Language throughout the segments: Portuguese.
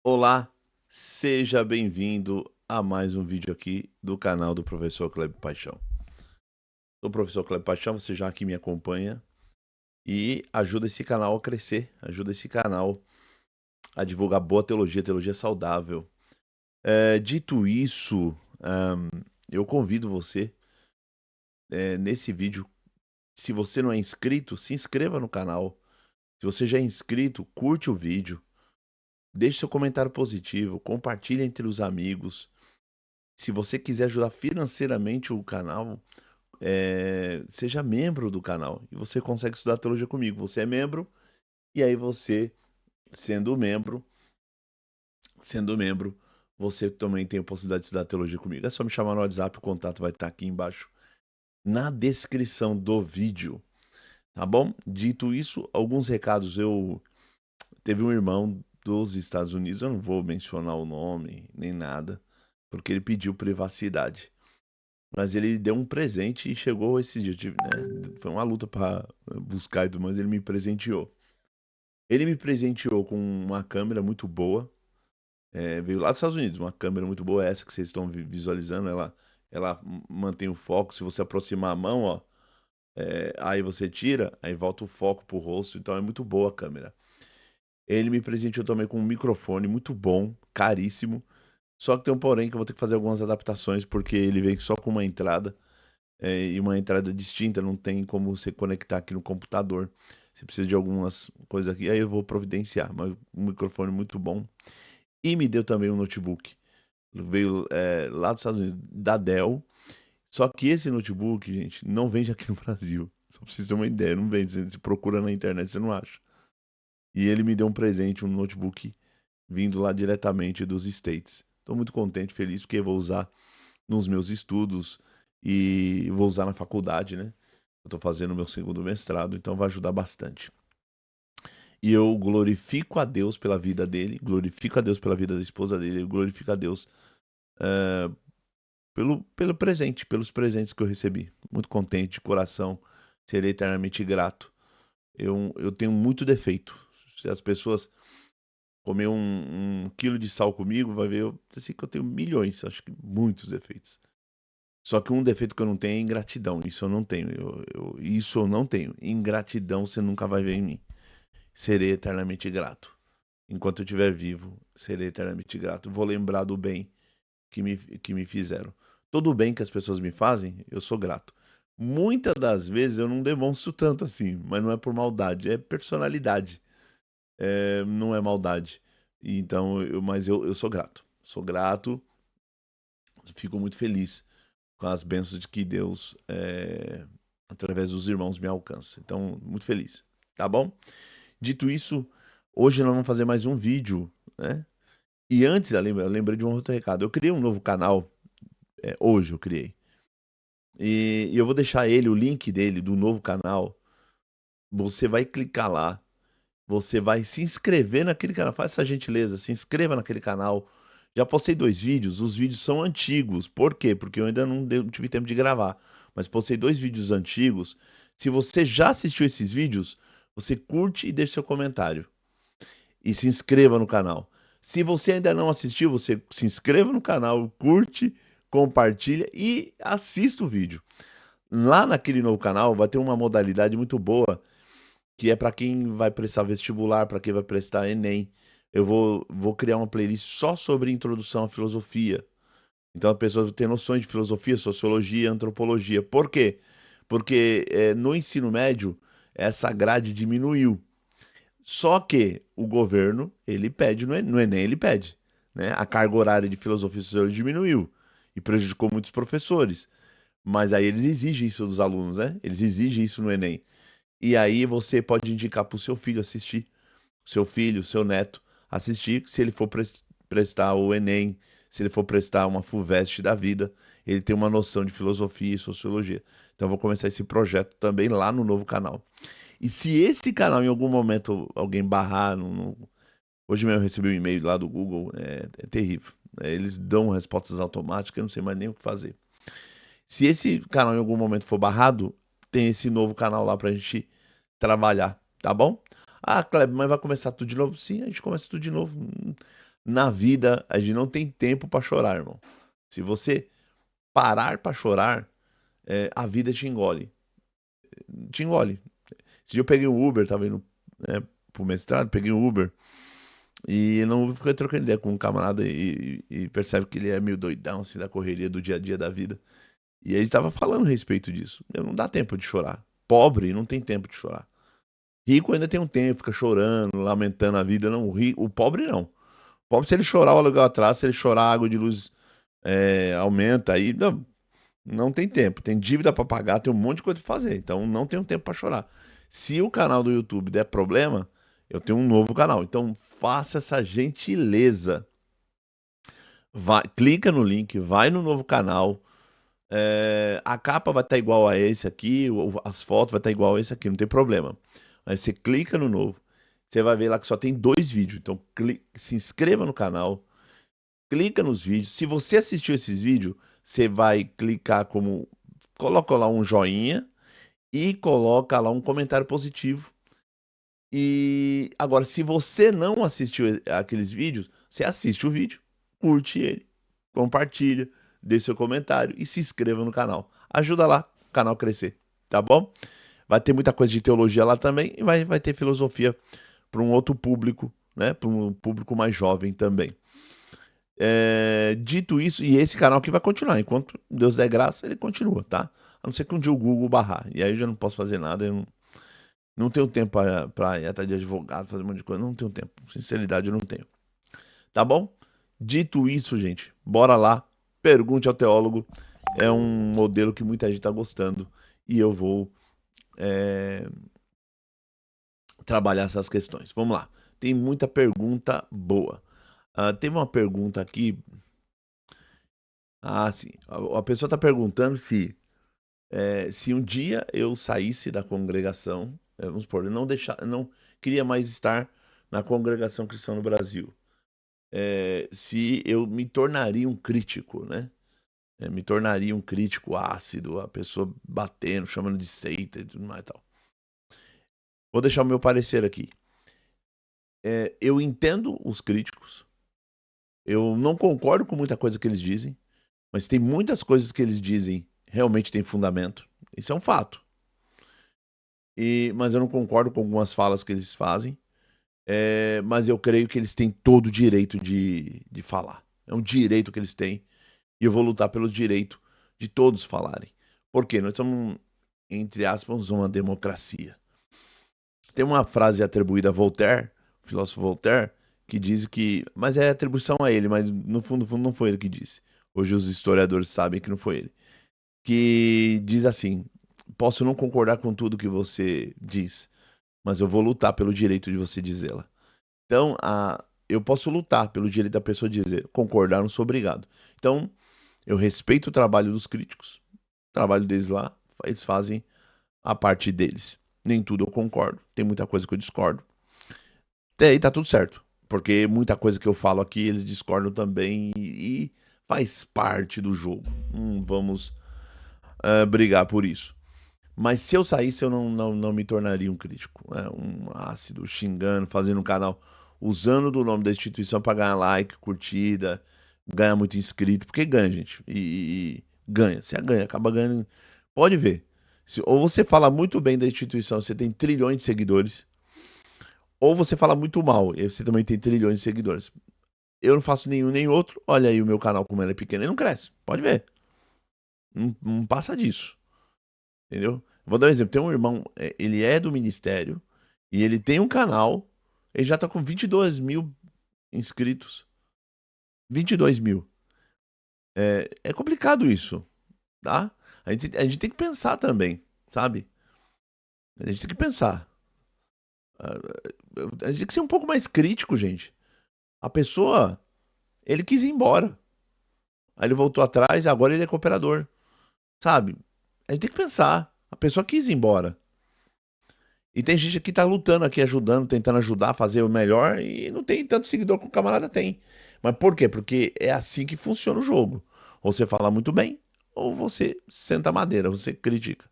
Olá, seja bem-vindo a mais um vídeo aqui do canal do Professor Kleber Paixão. Sou o Professor Kleber Paixão, você já aqui me acompanha e ajuda esse canal a crescer, ajuda esse canal a divulgar boa teologia, teologia saudável. Dito isso, eu convido você, nesse vídeo, se você não é inscrito, se inscreva no canal. Se você já é inscrito, curte o vídeo, deixe seu comentário positivo, compartilhe entre os amigos. Se você quiser ajudar financeiramente o canal, seja membro do canal e você consegue estudar teologia comigo. Você é membro e aí você, sendo membro, sendo membro, você também tem a possibilidade de estudar teologia comigo. É só me chamar no WhatsApp, o contato vai estar aqui embaixo na descrição do vídeo, tá bom? Dito isso, alguns recados. Eu teve um irmão dos Estados Unidos, eu não vou mencionar o nome nem nada, porque ele pediu privacidade. Mas ele deu um presente e chegou esse dia, né? Foi uma luta pra buscar e tudo, mas ele me presenteou. Ele me presenteou com uma câmera muito boa. Veio lá dos Estados Unidos, uma câmera muito boa, essa que vocês estão visualizando. Ela mantém o foco. Se você aproximar a mão, ó, aí você tira, aí volta o foco pro rosto. Então é muito boa a câmera. Ele me presenteou também com um microfone muito bom, caríssimo. Só que tem um porém que eu vou ter que fazer algumas adaptações, porque ele veio só com uma entrada. E uma entrada distinta, não tem como você conectar aqui no computador. Você precisa de algumas coisas aqui, aí eu vou providenciar. Mas um microfone muito bom. E me deu também um notebook. Veio lá dos Estados Unidos, da Dell. Só que esse notebook, gente, não vende aqui no Brasil. Só pra vocês terem uma ideia, não vende. Você procura na internet, você não acha. E ele me deu um presente, um notebook vindo lá diretamente dos States. Estou muito contente, feliz, porque eu vou usar nos meus estudos e vou usar na faculdade, né? Eu tô fazendo meu segundo mestrado, então vai ajudar bastante. E eu glorifico a Deus pela vida dele, glorifico a Deus pela vida da esposa dele, eu glorifico a Deus eh, pelo presente, pelos presentes que eu recebi. Muito contente, de coração, serei eternamente grato. Eu tenho muito defeito. Se as pessoas comer um quilo de sal comigo, vai ver assim, que eu tenho milhões, acho que muitos defeitos. Só que um defeito que eu não tenho é ingratidão. Isso eu não tenho. Isso eu não tenho. Ingratidão você nunca vai ver em mim. Serei eternamente grato. Enquanto eu estiver vivo, serei eternamente grato. Vou lembrar do bem que me fizeram. Todo o bem que as pessoas me fazem, eu sou grato. Muitas das vezes eu não demonstro tanto assim, mas não é por maldade, é personalidade. Não é maldade. Então, mas eu sou grato. Sou grato, fico muito feliz com as bênçãos de que Deus, através dos irmãos, me alcança. Então, muito feliz. Tá bom? Dito isso, hoje nós vamos fazer mais um vídeo, né? E antes, eu lembrei de um outro recado. Eu criei um novo canal, hoje eu criei. E eu vou deixar o link dele, do novo canal. Você vai clicar lá, você vai se inscrever naquele canal. Faz essa gentileza, se inscreva naquele canal. Já postei 2 vídeos, os vídeos são antigos. Por quê? Porque eu ainda não tive tempo de gravar. Mas postei 2 vídeos antigos. Se você já assistiu esses vídeos, você curte e deixa seu comentário. E se inscreva no canal. Se você ainda não assistiu, você se inscreva no canal, curte, compartilha e assista o vídeo. Lá naquele novo canal vai ter uma modalidade muito boa que é para quem vai prestar vestibular, para quem vai prestar Enem. Eu vou criar uma playlist só sobre introdução à filosofia. Então a pessoa tem noções de filosofia, sociologia, antropologia. Por quê? Porque no ensino médio essa grade diminuiu. Só que o governo, ele pede, no Enem ele pede. Né? A carga horária de filosofia e sociologia diminuiu e prejudicou muitos professores. Mas aí eles exigem isso dos alunos, né? Eles exigem isso no Enem. E aí você pode indicar para o seu filho assistir, seu filho, seu neto assistir, se ele for prestar o Enem, se ele for prestar uma FUVEST da vida, ele tem uma noção de filosofia e sociologia. Então eu vou começar esse projeto também lá no novo canal. E se esse canal em algum momento alguém barrar, hoje mesmo eu recebi um e-mail lá do Google, é terrível. Eles dão respostas automáticas, eu não sei mais nem o que fazer. Se esse canal em algum momento for barrado, tem esse novo canal lá pra gente trabalhar, tá bom? Ah, Kleber, mas vai começar tudo de novo? Sim, a gente começa tudo de novo. Na vida, a gente não tem tempo pra chorar, irmão. Se você parar pra chorar, a vida te engole. Te engole. Esse dia eu peguei um Uber, tava indo, né, pro mestrado, peguei um Uber. E não fiquei trocando ideia com um camarada e percebe que ele é meio doidão, assim, da correria do dia a dia da vida. E ele tava falando a respeito disso. Não dá tempo de chorar. Pobre não tem tempo de chorar. Rico ainda tem um tempo, fica chorando, lamentando a vida. Não, o pobre não. O pobre, se ele chorar o aluguel atrás, se ele chorar a água de luz aumenta, aí não tem tempo. Tem dívida pra pagar, tem um monte de coisa pra fazer. Então não tenho tempo pra chorar. Se o canal do YouTube der problema, eu tenho um novo canal. Então faça essa gentileza. Vai, clica no link, vai no novo canal. A capa vai estar igual a esse aqui, as fotos vai estar igual a esse aqui, não tem problema. Aí você clica no novo, você vai ver lá que só tem 2 vídeos. Então se inscreva no canal, clica nos vídeos. Se você assistiu esses vídeos, você vai clicar como... Coloca lá um joinha e coloca lá um comentário positivo. E agora, se você não assistiu aqueles vídeos, você assiste o vídeo, curte ele, compartilha, deixe seu comentário e se inscreva no canal. Ajuda lá o canal a crescer, tá bom? Vai ter muita coisa de teologia lá também e vai ter filosofia para um outro público, né? Para um público mais jovem também. Dito isso, e esse canal aqui vai continuar. Enquanto Deus der graça, ele continua, tá? A não ser que um dia o Google barrar. E aí eu já não posso fazer nada, eu não tenho tempo pra ir atrás de advogado, fazer um monte de coisa. Não tenho tempo. Sinceridade, eu não tenho. Tá bom? Dito isso, gente, bora lá. Pergunte ao teólogo. É um modelo que muita gente tá gostando. E eu vou trabalhar essas questões. Vamos lá. Tem muita pergunta boa. Teve uma pergunta aqui. Sim. A pessoa tá perguntando se um dia eu saísse da congregação, vamos supor, eu não queria mais estar na congregação cristã no Brasil, se eu me tornaria um crítico, né? Me tornaria um crítico ácido, a pessoa batendo, chamando de seita e tudo mais e tal. Vou deixar o meu parecer aqui. Eu entendo os críticos, eu não concordo com muita coisa que eles dizem, mas tem muitas coisas que eles dizem realmente tem fundamento. Isso é um fato. Mas eu não concordo com algumas falas que eles fazem. Mas eu creio que eles têm todo o direito de falar. É um direito que eles têm. E eu vou lutar pelo direito de todos falarem. Por quê? Nós somos, entre aspas, uma democracia. Tem uma frase atribuída a Voltaire, o filósofo Voltaire, que diz que... Mas é atribuição a ele, mas no fundo não foi ele que disse. Hoje os historiadores sabem que não foi ele. Que diz assim: posso não concordar com tudo que você diz, mas eu vou lutar pelo direito de você dizê-la. Então, eu posso lutar pelo direito da pessoa dizer, concordar, não sou obrigado. Então, eu respeito o trabalho dos críticos, o trabalho deles lá, eles fazem a parte deles. Nem tudo eu concordo, tem muita coisa que eu discordo. Até aí tá tudo certo, porque muita coisa que eu falo aqui eles discordam também e faz parte do jogo. Vamos brigar por isso. Mas se eu saísse, eu não me tornaria um crítico, né? Um ácido, xingando, fazendo um canal, usando do nome da instituição para ganhar like, curtida, ganhar muito inscrito, porque ganha, gente. E ganha, você ganha, acaba ganhando. Pode ver. Ou você fala muito bem da instituição, você tem trilhões de seguidores, ou você fala muito mal, e você também tem trilhões de seguidores. Eu não faço nenhum nem outro. Olha aí o meu canal, como ele é pequeno, ele não cresce. Pode ver. Não passa disso. Entendeu? Vou dar um exemplo. Tem um irmão, ele é do ministério e ele tem um canal. Ele já tá com 22 mil inscritos. 22 mil. É complicado isso, tá? A gente tem que pensar também, sabe? A gente tem que pensar. A gente tem que ser um pouco mais crítico, gente. A pessoa, ele quis ir embora. Aí ele voltou atrás e agora ele é cooperador. Sabe? A gente tem que pensar. A pessoa quis ir embora. E tem gente que tá lutando aqui, ajudando, tentando ajudar a fazer o melhor e não tem tanto seguidor que o camarada tem. Mas por quê? Porque é assim que funciona o jogo. Ou você fala muito bem, ou você senta a madeira, você critica.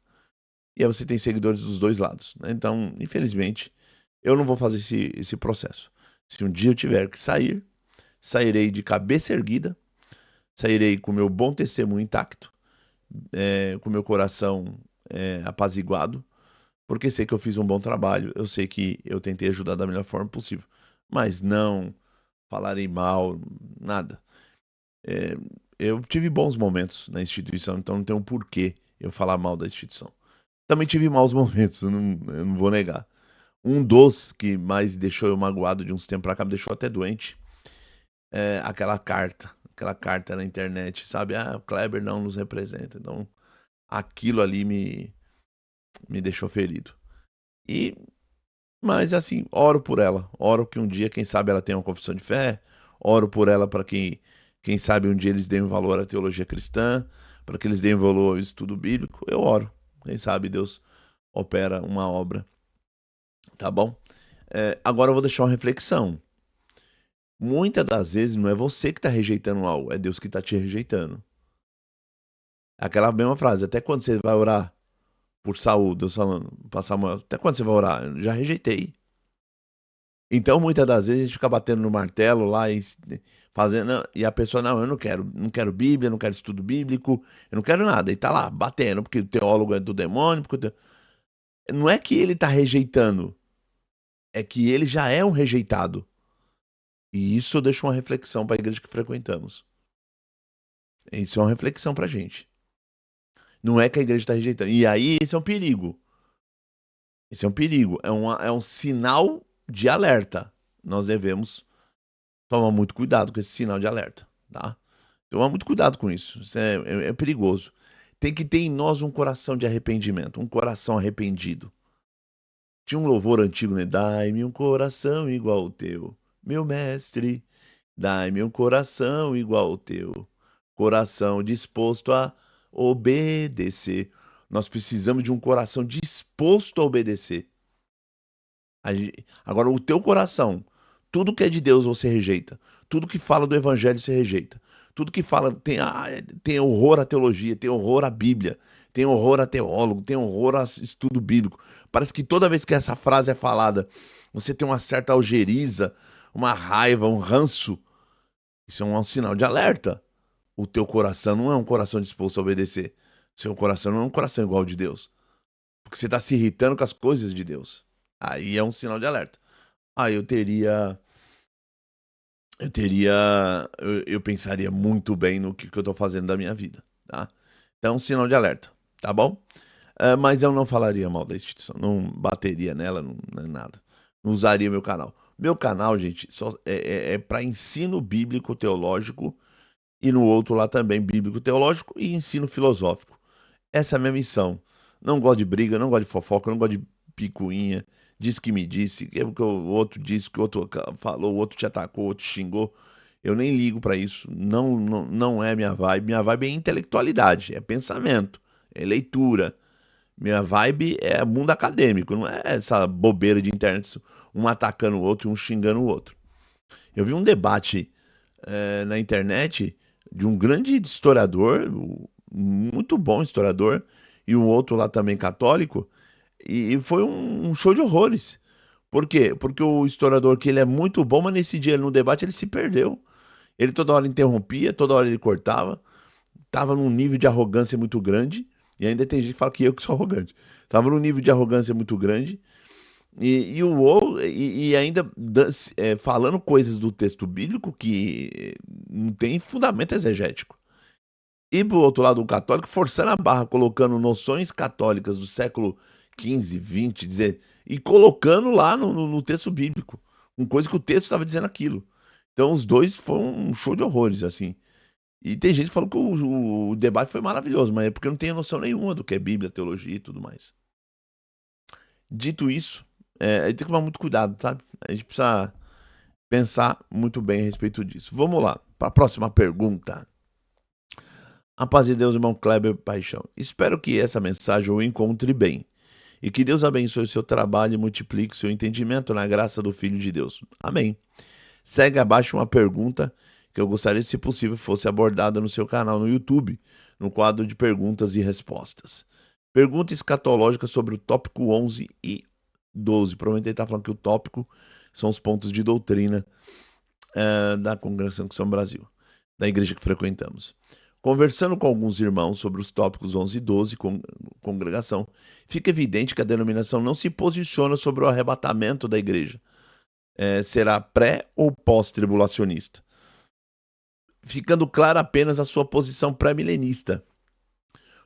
E aí você tem seguidores dos dois lados, né? Então, infelizmente, eu não vou fazer esse processo. Se um dia eu tiver que sair, sairei de cabeça erguida, sairei com meu bom testemunho intacto, com meu coração apaziguado, porque sei que eu fiz um bom trabalho, eu sei que eu tentei ajudar da melhor forma possível, mas não falarei mal, nada. Eu tive bons momentos na instituição, então não tem um porquê eu falar mal da instituição. Também tive maus momentos, eu não vou negar. Um dos que mais deixou eu magoado de uns tempos pra cá, me deixou até doente, é aquela carta na internet, sabe? Ah, o Kleber não nos representa. Então, aquilo ali me deixou ferido. E, mas assim, oro por ela. Oro que um dia, quem sabe, ela tenha uma confissão de fé. Oro por ela para que, quem sabe, um dia eles deem valor à teologia cristã, para que eles deem valor ao estudo bíblico. Eu oro. Quem sabe Deus opera uma obra. Tá bom? Agora eu vou deixar uma reflexão. Muitas das vezes não é você que está rejeitando algo, é Deus que está te rejeitando. Aquela mesma frase, até quando você vai orar por Saul, Deus falando para Samuel, até quando você vai orar? Eu já rejeitei. Então, muitas das vezes a gente fica batendo no martelo lá e fazendo, e a pessoa, não, eu não quero Bíblia, não quero estudo bíblico, eu não quero nada. E tá lá, batendo, porque o teólogo é do demônio, não é que ele tá rejeitando, é que ele já é um rejeitado. E isso eu deixo uma reflexão para a igreja que frequentamos. Isso é uma reflexão pra gente. Não é que a igreja está rejeitando. E aí, esse é um perigo. Esse é um perigo. É um sinal de alerta. Nós devemos tomar muito cuidado com esse sinal de alerta, tá? Tomar muito cuidado com isso. Isso é perigoso. Tem que ter em nós um coração de arrependimento, um coração arrependido. Tinha um louvor antigo, né? Dai-me um coração igual ao teu, meu mestre. Dai-me um coração igual ao teu, coração disposto a obedecer. Nós precisamos de um coração disposto a obedecer. Agora, o teu coração, tudo que é de Deus você rejeita. Tudo que fala do evangelho você rejeita. Tudo que fala tem horror à teologia, tem horror à Bíblia, tem horror a teólogo, tem horror a estudo bíblico. Parece que toda vez que essa frase é falada, você tem uma certa algeriza, uma raiva, um ranço. Isso é um sinal de alerta. O teu coração não é um coração disposto a obedecer. Seu coração não é um coração igual ao de Deus. Porque você está se irritando com as coisas de Deus. Aí é um sinal de alerta. Aí eu pensaria muito bem no que eu tô fazendo da minha vida, tá? Então, é um sinal de alerta, tá bom? Mas eu não falaria mal da instituição, não bateria nela, não é nada. Não usaria meu canal. Meu canal, gente, só é para ensino bíblico teológico e no outro lá também bíblico teológico e ensino filosófico. Essa é a minha missão. Não gosto de briga, não gosto de fofoca, não gosto de picuinha. Diz que me disse, que o outro disse, que o outro falou, o outro te atacou, o outro xingou. Eu nem ligo pra isso. Não é minha vibe. Minha vibe é intelectualidade, é pensamento, é leitura. Minha vibe é mundo acadêmico, não é essa bobeira de internet, um atacando o outro e um xingando o outro. Eu vi um debate na internet de um grande historiador, muito bom historiador, e um outro lá também católico, e foi um show de horrores. Por quê? Porque o historiador, que ele é muito bom, mas nesse dia no debate ele se perdeu. Ele toda hora interrompia, toda hora ele cortava, tava num nível de arrogância muito grande, e ainda tem gente que fala que eu que sou arrogante. Tava num nível de arrogância muito grande, e ainda falando coisas do texto bíblico que não tem fundamento exegético. E pro outro lado, o católico forçando a barra, colocando noções católicas do século XV, XX, dizer, e colocando lá no texto bíblico, com coisa que o texto estava dizendo aquilo. Então os dois foram um show de horrores, assim. E tem gente que falou que o debate foi maravilhoso, mas é porque não tem noção nenhuma do que é Bíblia, teologia e tudo mais. Dito isso, a gente tem que tomar muito cuidado, sabe? A gente precisa pensar muito bem a respeito disso. Vamos lá, para a próxima pergunta. A paz de Deus, irmão Kleber Paixão. Espero que essa mensagem o encontre bem e que Deus abençoe o seu trabalho e multiplique o seu entendimento na graça do Filho de Deus. Amém. Segue abaixo uma pergunta que eu gostaria, se possível, fosse abordada no seu canal no YouTube, no quadro de perguntas e respostas. Pergunta escatológica sobre o tópico 11 e 12. Provavelmente ele está falando que o tópico são os pontos de doutrina da Congregação Cristã Brasil, da igreja que frequentamos. Conversando com alguns irmãos sobre os tópicos 11 e 12, congregação, fica evidente que a denominação não se posiciona sobre o arrebatamento da igreja. Será pré ou pós-tribulacionista, ficando clara apenas a sua posição pré-milenista,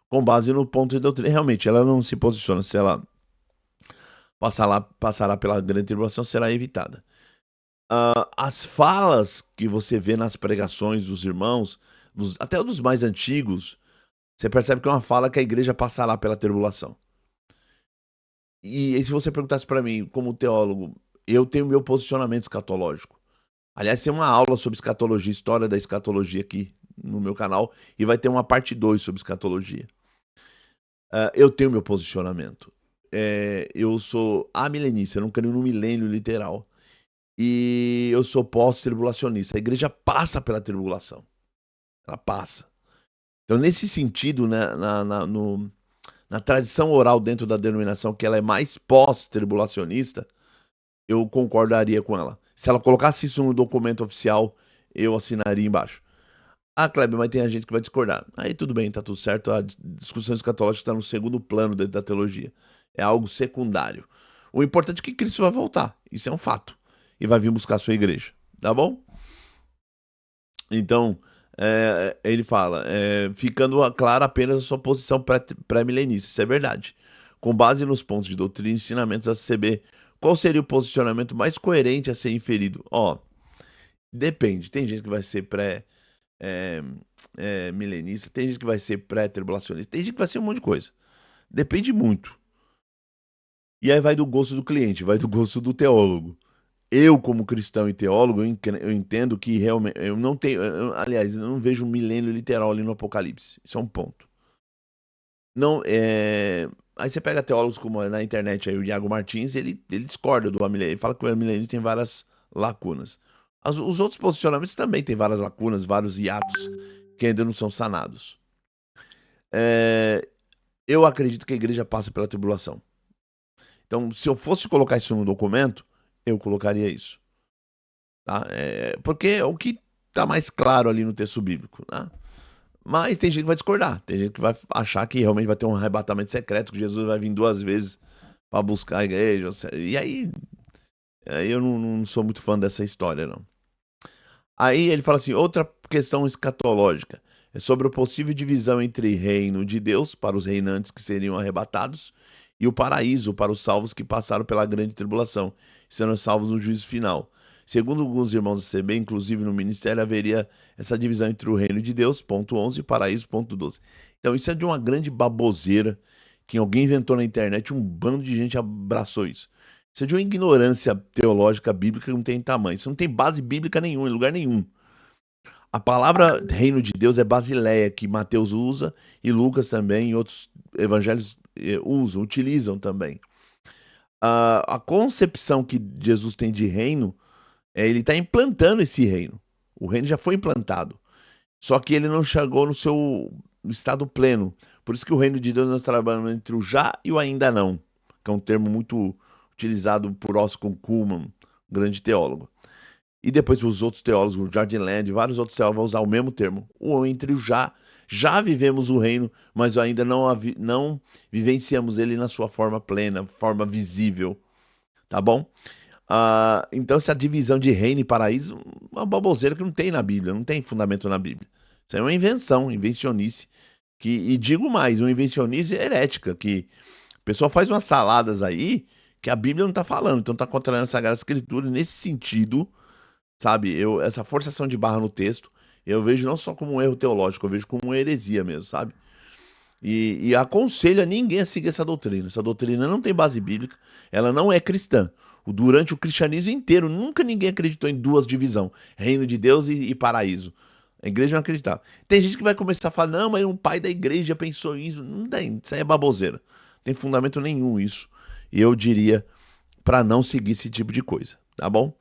com base no ponto de doutrina. Realmente, ela não se posiciona. Se ela passará pela grande tribulação, será evitada. As falas que você vê nas pregações dos irmãos, até dos mais antigos, você percebe que é uma fala que a igreja passará pela tribulação. E se você perguntasse para mim, como teólogo, eu tenho meu posicionamento escatológico. Aliás, tem uma aula sobre escatologia, história da escatologia aqui no meu canal, e vai ter uma parte 2 sobre escatologia. Eu tenho meu posicionamento. Eu sou amilenista, eu não creio no milênio literal. E eu sou pós-tribulacionista. A igreja passa pela tribulação. Ela passa. Então, nesse sentido, né, na tradição oral dentro da denominação, que ela é mais pós-tribulacionista, eu concordaria com ela. Se ela colocasse isso no documento oficial, eu assinaria embaixo. Kleber, mas tem a gente que vai discordar. Aí tudo bem, tá tudo certo. A discussão escatológica está no segundo plano dentro da teologia. É algo secundário. O importante é que Cristo vai voltar. Isso é um fato. E vai vir buscar a sua igreja. Tá bom? Então, ele fala, ficando clara apenas a sua posição pré-milenista. Isso é verdade. Com base nos pontos de doutrina e ensinamentos da CCB, qual seria o posicionamento mais coerente a ser inferido? Depende. Tem gente que vai ser milenista, tem gente que vai ser pré-tribulacionista, tem gente que vai ser um monte de coisa. Depende muito. E aí vai do gosto do cliente, vai do gosto do teólogo. Eu, como cristão e teólogo, eu entendo que realmente eu não tenho, aliás, eu não vejo um milênio literal ali no Apocalipse. Isso é um ponto. Não, aí você pega teólogos como na internet aí, o Iago Martins, ele discorda do amilênio, ele fala que o amilênio tem várias lacunas. Os outros posicionamentos também têm várias lacunas, vários hiatos que ainda não são sanados. Eu acredito que a igreja passa pela tribulação. Então, se eu fosse colocar isso no documento, eu colocaria isso. Tá? Porque é o que está mais claro ali no texto bíblico. Tá? Mas tem gente que vai discordar. Tem gente que vai achar que realmente vai ter um arrebatamento secreto, que Jesus vai vir 2 vezes para buscar a igreja. E aí eu não sou muito fã dessa história, não. Aí ele fala assim, outra questão escatológica é sobre a possível divisão entre reino de Deus para os reinantes que seriam arrebatados e o paraíso para os salvos que passaram pela grande tribulação, sendo salvos no juízo final. Segundo alguns irmãos da CB, inclusive no ministério, haveria essa divisão entre o reino de Deus, ponto 11, e o paraíso, ponto 12. Então isso é de uma grande baboseira que alguém inventou na internet, um bando de gente abraçou isso. Isso é de uma ignorância teológica bíblica que não tem tamanho. Isso não tem base bíblica nenhuma, em lugar nenhum. A palavra reino de Deus é basileia, que Mateus usa e Lucas também, e outros evangelhos utilizam também. A concepção que Jesus tem de reino, ele está implantando esse reino. O reino já foi implantado. Só que ele não chegou no seu estado pleno. Por isso que o reino de Deus nós trabalhamos entre o já e o ainda não, que é um termo muito utilizado por Oscar Cullmann, grande teólogo. E depois os outros teólogos, o Jordan Land, vários outros teólogos vão usar o mesmo termo. O entre o já vivemos o reino, mas ainda não vivenciamos ele na sua forma plena, forma visível. Tá bom? Então essa divisão de reino e paraíso é uma baboseira que não tem na Bíblia, não tem fundamento na Bíblia. Isso é uma invenção, invencionice. E digo mais, uma invencionice herética, que o pessoal faz umas saladas aí que a Bíblia não está falando, então está contrariando a Sagrada Escritura. E nesse sentido, sabe, essa forçação de barra no texto, eu vejo não só como um erro teológico, eu vejo como uma heresia mesmo, sabe? E aconselho a ninguém a seguir essa doutrina. Essa doutrina não tem base bíblica, ela não é cristã. Durante o cristianismo inteiro, nunca ninguém acreditou em duas divisões, reino de Deus e paraíso. A igreja não acreditava. Tem gente que vai começar a falar, não, mas um pai da igreja pensou isso. Não tem, isso aí é baboseira. Não tem fundamento nenhum isso. E eu diria para não seguir esse tipo de coisa, tá bom?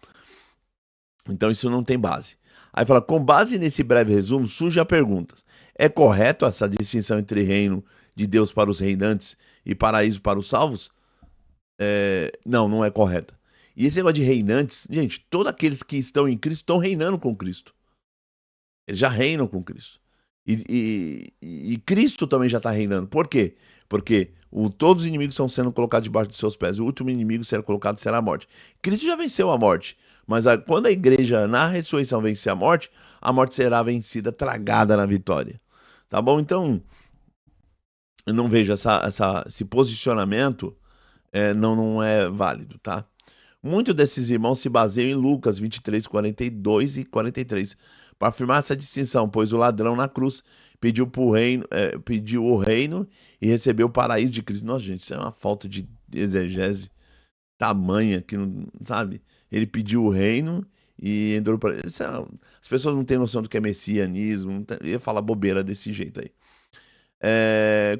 Então isso não tem base. Aí fala, com base nesse breve resumo, surge a pergunta. É correto essa distinção entre reino de Deus para os reinantes e paraíso para os salvos? Não é correta. E esse negócio de reinantes, gente, todos aqueles que estão em Cristo estão reinando com Cristo. Eles já reinam com Cristo. E Cristo também já está reinando. Por quê? Porque todos os inimigos estão sendo colocados debaixo dos seus pés. O último inimigo a ser colocado será a morte. Cristo já venceu a morte. Mas quando a igreja, na ressurreição, vencer a morte será vencida, tragada na vitória. Tá bom? Então, eu não vejo esse posicionamento, não é válido, tá? Muitos desses irmãos se baseiam em Lucas 23, 42 e 43, para afirmar essa distinção, pois o ladrão na cruz pediu o reino e recebeu o paraíso de Cristo. Nossa, gente, isso é uma falta de exegese tamanha, que não, sabe? Ele pediu o reino e entrou para ele. As pessoas não têm noção do que é messianismo, ia falar bobeira desse jeito aí.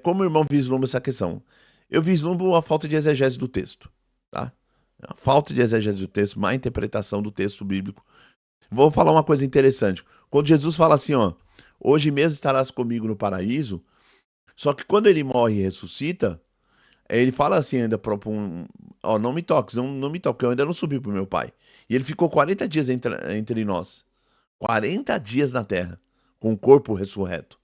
Como o irmão vislumbra essa questão? Eu vislumbro a falta de exegese do texto, tá? A falta de exegese do texto, má interpretação do texto bíblico. Vou falar uma coisa interessante. Quando Jesus fala assim, ó, hoje mesmo estarás comigo no paraíso, só que quando ele morre e ressuscita, ele fala assim ainda ó, não me toques, não me toques, eu ainda não subi pro meu pai. E ele ficou 40 dias entre nós. 40 dias na terra, com o corpo ressurreto.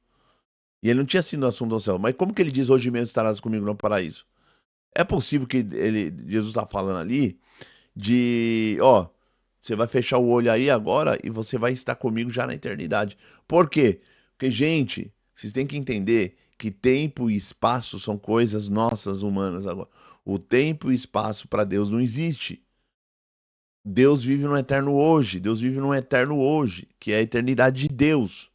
E ele não tinha sido assunto ao céu. Mas como que ele diz, hoje mesmo estarás comigo no paraíso? É possível que Jesus está falando ali ó, você vai fechar o olho aí agora e você vai estar comigo já na eternidade. Por quê? Porque, gente, vocês têm que entender que tempo e espaço são coisas nossas, humanas agora. O tempo e espaço para Deus não existe. Deus vive no eterno hoje. Deus vive no eterno hoje, que é a eternidade de Deus.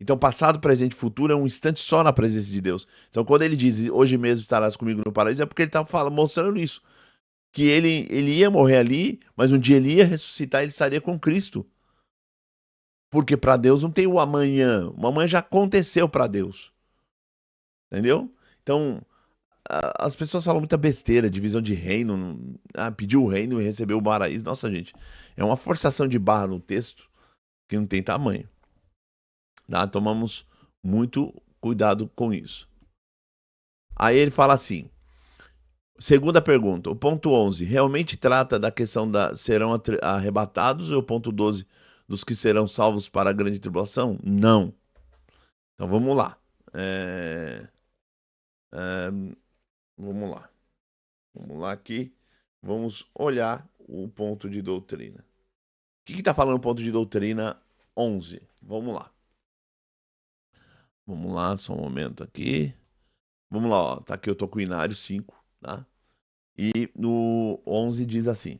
Então, passado, presente e futuro é um instante só na presença de Deus. Então, quando ele diz, hoje mesmo estarás comigo no paraíso, é porque ele está mostrando isso. Que ele ia morrer ali, mas um dia ele ia ressuscitar e ele estaria com Cristo. Porque para Deus não tem o amanhã. O amanhã já aconteceu para Deus. Entendeu? Então, as pessoas falam muita besteira, divisão de reino. Pediu o reino e recebeu o paraíso. Nossa, gente, é uma forçação de barra no texto que não tem tamanho. Tá? Tomamos muito cuidado com isso. Aí ele fala assim, segunda pergunta, o ponto 11, realmente trata da questão serão arrebatados ou o ponto 12, dos que serão salvos para a grande tribulação? Não. Então vamos lá. Vamos lá. Vamos lá aqui. Vamos olhar o ponto de doutrina. O que está falando o ponto de doutrina 11? Vamos lá. Vamos lá, só um momento aqui. Vamos lá, ó. Tá aqui, eu tô com o Inário 5, tá? E no 11 diz assim: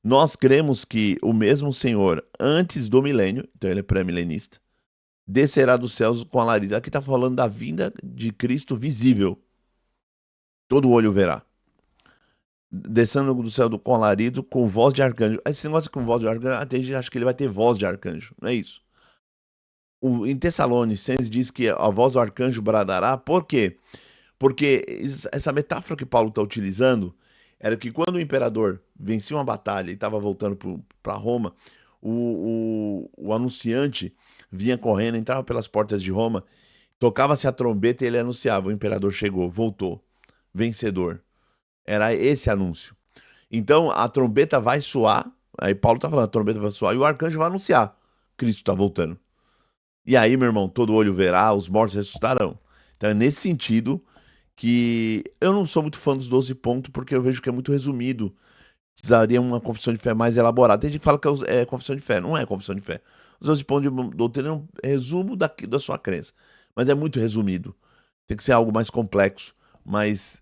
nós cremos que o mesmo Senhor, antes do milênio, então ele é pré-milenista, descerá dos céus com alarido. Aqui está falando da vinda de Cristo visível. Todo olho verá. Descendo do céu com alarido, com voz de arcanjo. Esse negócio com voz de arcanjo, até gente acha que ele vai ter voz de arcanjo. Não é isso. Em Tessalonicenses diz que a voz do arcanjo bradará. Por quê? Porque essa metáfora que Paulo está utilizando era que quando o imperador vencia uma batalha e estava voltando para Roma, o anunciante vinha correndo, entrava pelas portas de Roma, tocava-se a trombeta e ele anunciava: o imperador chegou, voltou, vencedor. Era esse anúncio. Então a trombeta vai soar, aí Paulo está falando, a trombeta vai soar e o arcanjo vai anunciar: Cristo está voltando. E aí, meu irmão, todo olho verá, os mortos ressuscitarão. Então é nesse sentido que eu não sou muito fã dos 12 pontos, porque eu vejo que é muito resumido. Precisaria uma confissão de fé mais elaborada. Tem gente que fala que é confissão de fé. Não é confissão de fé. Os 12 pontos de doutrina é um resumo da sua crença. Mas é muito resumido. Tem que ser algo mais complexo, mais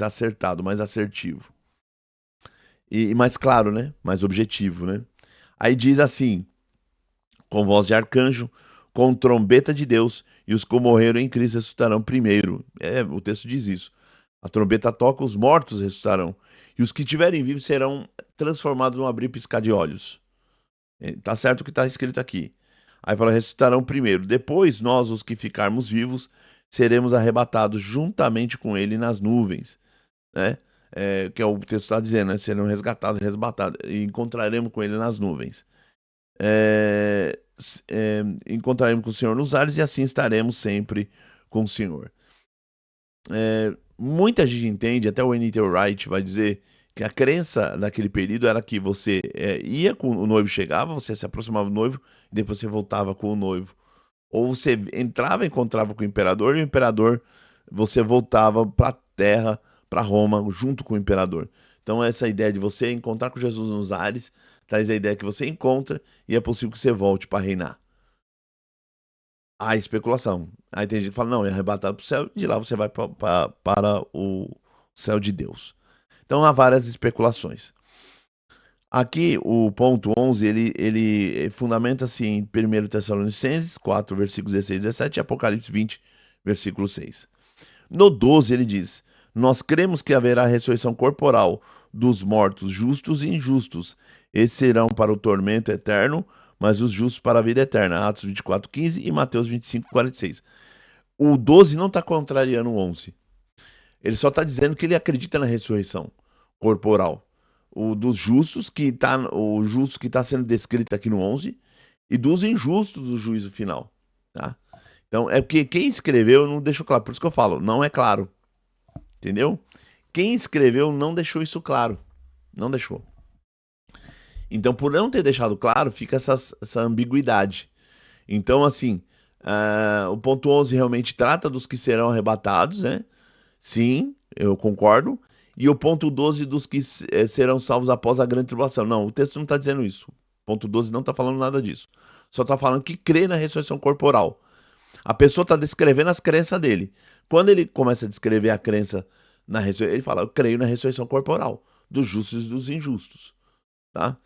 acertado, mais assertivo. E mais claro, né? Mais objetivo, né? Aí diz assim, com voz de arcanjo, com trombeta de Deus, e os que morreram em Cristo ressuscitarão primeiro. O texto diz isso. A trombeta toca, os mortos ressuscitarão. E os que estiverem vivos serão transformados num abrir e piscar de olhos. Tá certo o que está escrito aqui. Aí fala, ressuscitarão primeiro. Depois, nós, os que ficarmos vivos, seremos arrebatados juntamente com ele nas nuvens. Né? Que é o texto está dizendo, né? Serão resgatados, resbatados. E encontraremos com ele nas nuvens. Encontraremos com o Senhor nos ares e assim estaremos sempre com o Senhor. Muita gente entende, até o N.T. Wright vai dizer Que a crença naquele período era que você ia com o noivo, chegava, você se aproximava do noivo, e depois você voltava com o noivo. Ou você entrava e encontrava com o imperador, você voltava para a terra, para Roma, junto com o imperador. Então, essa ideia de você encontrar com Jesus nos ares traz a ideia que você encontra e é possível que você volte para reinar. Há especulação. Aí tem gente que fala, não, é arrebatado para o céu, e de lá você vai para o céu de Deus. Então, há várias especulações. Aqui, o ponto 11, ele fundamenta-se em 1 Tessalonicenses 4, versículos 16 e 17 e Apocalipse 20, versículo 6. No 12, ele diz: nós cremos que haverá ressurreição corporal dos mortos, justos e injustos. Esses serão para o tormento eterno, mas os justos para a vida eterna. Atos 24, 15 e Mateus 25, 46. O 12 não está contrariando o 11. Ele só está dizendo que ele acredita na ressurreição corporal. O dos justos, o justo que está sendo descrito aqui no 11, e dos injustos do juízo final. Tá? Então, é porque quem escreveu não deixou claro. Por isso que eu falo, não é claro. Entendeu? Quem escreveu não deixou isso claro. Não deixou. Então, por não ter deixado claro, fica essa ambiguidade. Então, assim, o ponto 11 realmente trata dos que serão arrebatados, né? Sim, eu concordo. E o ponto 12 dos que serão salvos após a grande tribulação. Não, o texto não está dizendo isso. O ponto 12 não está falando nada disso. Só está falando que crê na ressurreição corporal. A pessoa está descrevendo as crenças dele. Quando ele começa a descrever a crença na ressurreição, ele fala, eu creio na ressurreição corporal, dos justos e dos injustos. Tá?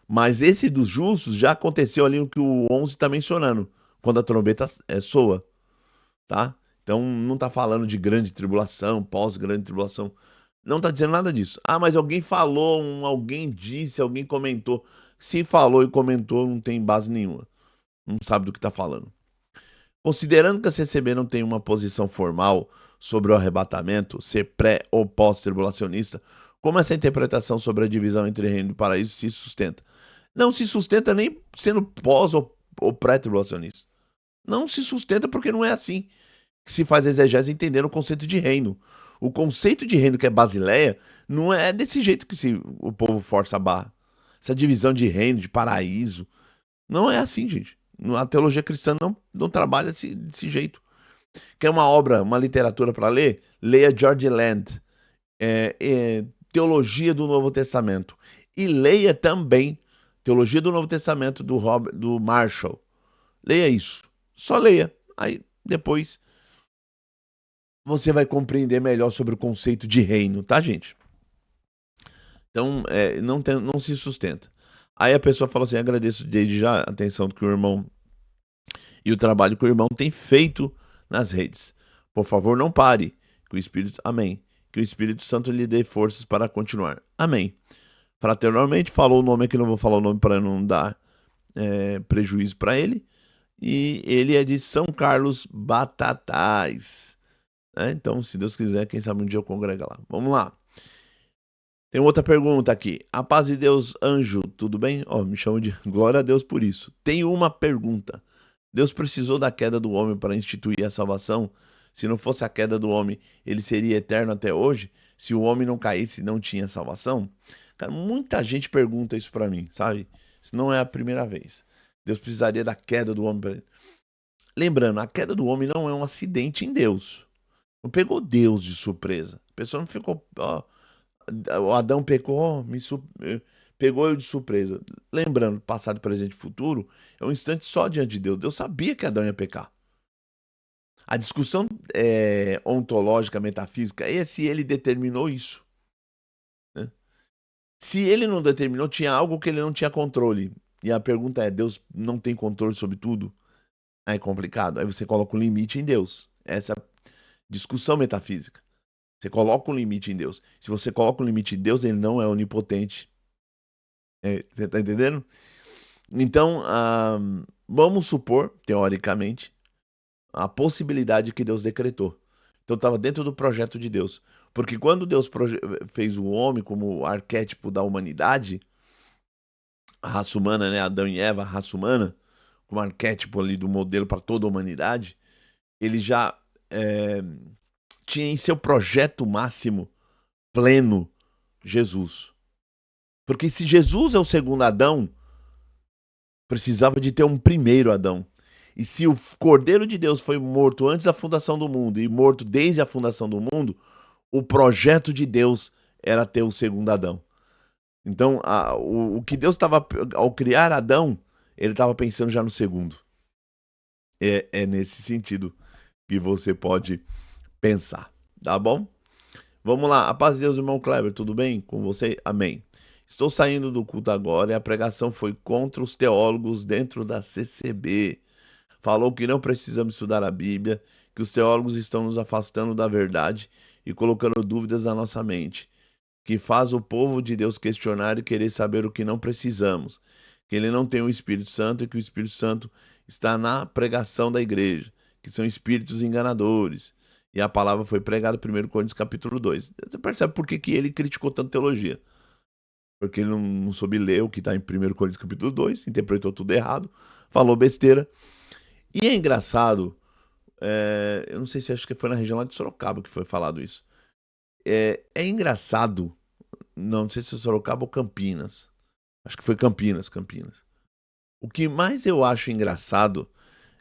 Mas esse dos justos já aconteceu ali no que o 11 está mencionando, quando a trombeta soa. Tá? Então não está falando de grande tribulação, pós-grande tribulação. Não está dizendo nada disso. Ah, mas alguém falou, alguém disse, alguém comentou. Se falou e comentou, não tem base nenhuma. Não sabe do que está falando. Considerando que a CCB não tem uma posição formal sobre o arrebatamento, ser pré ou pós-tribulacionista, como essa interpretação sobre a divisão entre reino e paraíso se sustenta? Não se sustenta nem sendo pós ou pré-tribulacionista. Não se sustenta porque não é assim que se faz exegese entendendo o conceito de reino. O conceito de reino que é Basileia não é desse jeito que o povo força a barra. Essa divisão de reino, de paraíso, não é assim, gente. A teologia cristã não trabalha desse jeito. Quer uma obra, uma literatura para ler? Leia George Land, Teologia do Novo Testamento. E leia também Teologia do Novo Testamento do Marshall. Leia isso. Só leia. Aí depois você vai compreender melhor sobre o conceito de reino, tá, gente? Então, não se sustenta. Aí a pessoa fala assim, agradeço desde já a atenção do que o irmão e o trabalho que o irmão tem feito nas redes. Por favor, não pare. Que o Espírito, amém. Que o Espírito Santo lhe dê forças para continuar. Amém. Fraternalmente, falou o nome aqui, não vou falar o nome para não dar prejuízo para ele. E ele é de São Carlos Batatais. Então, se Deus quiser, quem sabe um dia eu congrego lá. Vamos lá. Tem outra pergunta aqui. A paz de Deus, anjo, tudo bem? Me chamam de glória a Deus por isso. Tem uma pergunta. Deus precisou da queda do homem para instituir a salvação? Se não fosse a queda do homem, ele seria eterno até hoje? Se o homem não caísse, não tinha salvação? Cara, muita gente pergunta isso para mim, sabe? Isso não é a primeira vez. Deus precisaria da queda do homem. Lembrando, a queda do homem não é um acidente em Deus. Não pegou Deus de surpresa. A pessoa não ficou... o Adão pecou, pegou eu de surpresa. Lembrando, passado, presente e futuro, é um instante só diante de Deus. Deus sabia que Adão ia pecar. A discussão ontológica, metafísica, é se ele determinou isso. Né? Se ele não determinou, tinha algo que ele não tinha controle. E a pergunta é, Deus não tem controle sobre tudo? Aí é complicado. Aí você coloca um limite em Deus. Essa é a discussão metafísica. Você coloca um limite em Deus. Se você coloca um limite em Deus, ele não é onipotente. Você está entendendo? Então, vamos supor, teoricamente, a possibilidade que Deus decretou. Então, estava dentro do projeto de Deus. Porque quando Deus fez o homem como arquétipo da humanidade, a raça humana, né? Adão e Eva, a raça humana, como arquétipo ali do modelo para toda a humanidade, ele já tinha em seu projeto máximo, pleno, Jesus. Porque se Jesus é o segundo Adão, precisava de ter um primeiro Adão. E se o Cordeiro de Deus foi morto antes da fundação do mundo e morto desde a fundação do mundo, o projeto de Deus era ter o segundo Adão. Então, o que Deus estava, ao criar Adão, ele estava pensando já no segundo. É nesse sentido que você pode pensar, tá bom? Vamos lá, a paz de Deus, irmão Kleber, tudo bem com você? Amém. Estou saindo do culto agora e a pregação foi contra os teólogos dentro da CCB. Falou que não precisamos estudar a Bíblia, que os teólogos estão nos afastando da verdade e colocando dúvidas na nossa mente, que faz o povo de Deus questionar e querer saber o que não precisamos, que ele não tem o Espírito Santo e que o Espírito Santo está na pregação da igreja, que são espíritos enganadores. E a palavra foi pregada em 1 Coríntios capítulo 2. Você percebe por que ele criticou tanto teologia? Porque ele não soube ler o que está em 1 Coríntios capítulo 2, interpretou tudo errado, falou besteira. E é engraçado, eu não sei se acho que foi na região lá de Sorocaba que foi falado isso. É engraçado, não sei se é Sorocaba ou Campinas. Acho que foi Campinas. O que mais eu acho engraçado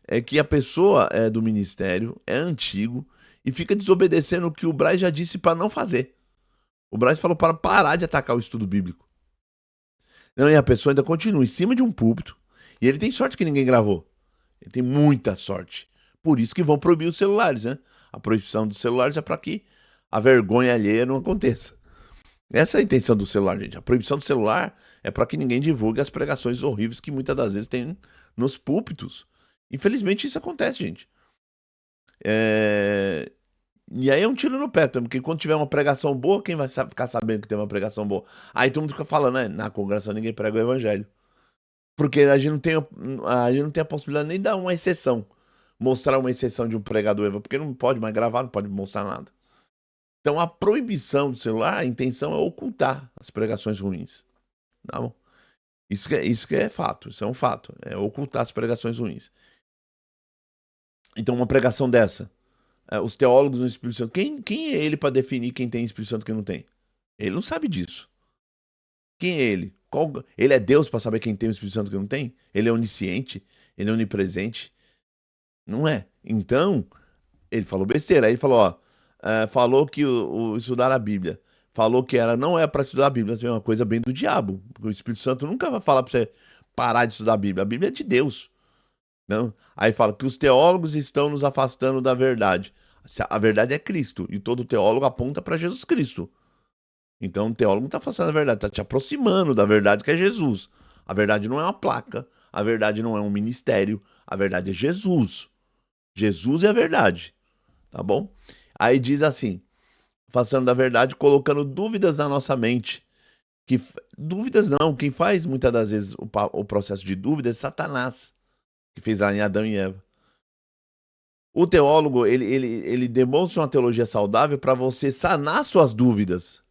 é que a pessoa é do ministério, é antigo, e fica desobedecendo o que o Braz já disse para não fazer. O Braz falou para parar de atacar o estudo bíblico. Não, e a pessoa ainda continua em cima de um púlpito, e ele tem sorte que ninguém gravou. Ele tem muita sorte. Por isso que vão proibir os celulares, né? A proibição dos celulares é para que a vergonha alheia não aconteça. Essa é a intenção do celular, gente. A proibição do celular é para que ninguém divulgue as pregações horríveis que muitas das vezes tem nos púlpitos. Infelizmente isso acontece, gente. E aí é um tiro no pé, porque quando tiver uma pregação boa, quem vai ficar sabendo que tem uma pregação boa? Aí todo mundo fica falando, né? Na congregação ninguém prega o evangelho. Porque a gente não tem a possibilidade nem de dar uma exceção. Mostrar uma exceção de um pregador, porque não pode mais gravar, não pode mostrar nada. Então a proibição do celular, a intenção é ocultar as pregações ruins. Tá bom? Isso que é fato, isso é um fato. É ocultar as pregações ruins. Então uma pregação dessa, os teólogos do Espírito Santo, quem é ele para definir quem tem Espírito Santo e quem não tem? Ele não sabe disso. Quem é ele? Ele é Deus para saber quem tem o Espírito Santo e quem não tem? Ele é onisciente? Ele é onipresente? Não é. Então, ele falou besteira. Aí ele falou, falou que o estudar a Bíblia, falou que não é para estudar a Bíblia, é uma coisa bem do diabo. Porque o Espírito Santo nunca vai falar para você parar de estudar a Bíblia. A Bíblia é de Deus. Não? Aí fala que os teólogos estão nos afastando da verdade. A verdade é Cristo. E todo teólogo aponta para Jesus Cristo. Então o teólogo não está afastando da verdade, está te aproximando da verdade que é Jesus. A verdade não é uma placa. A verdade não é um ministério. A verdade é Jesus. Jesus é a verdade. Tá bom? Aí diz assim, afastando da verdade, colocando dúvidas na nossa mente. Dúvidas não, quem faz muitas das vezes o processo de dúvida é Satanás, que fez lá em Adão e Eva. O teólogo, ele demonstra uma teologia saudável para você sanar suas dúvidas.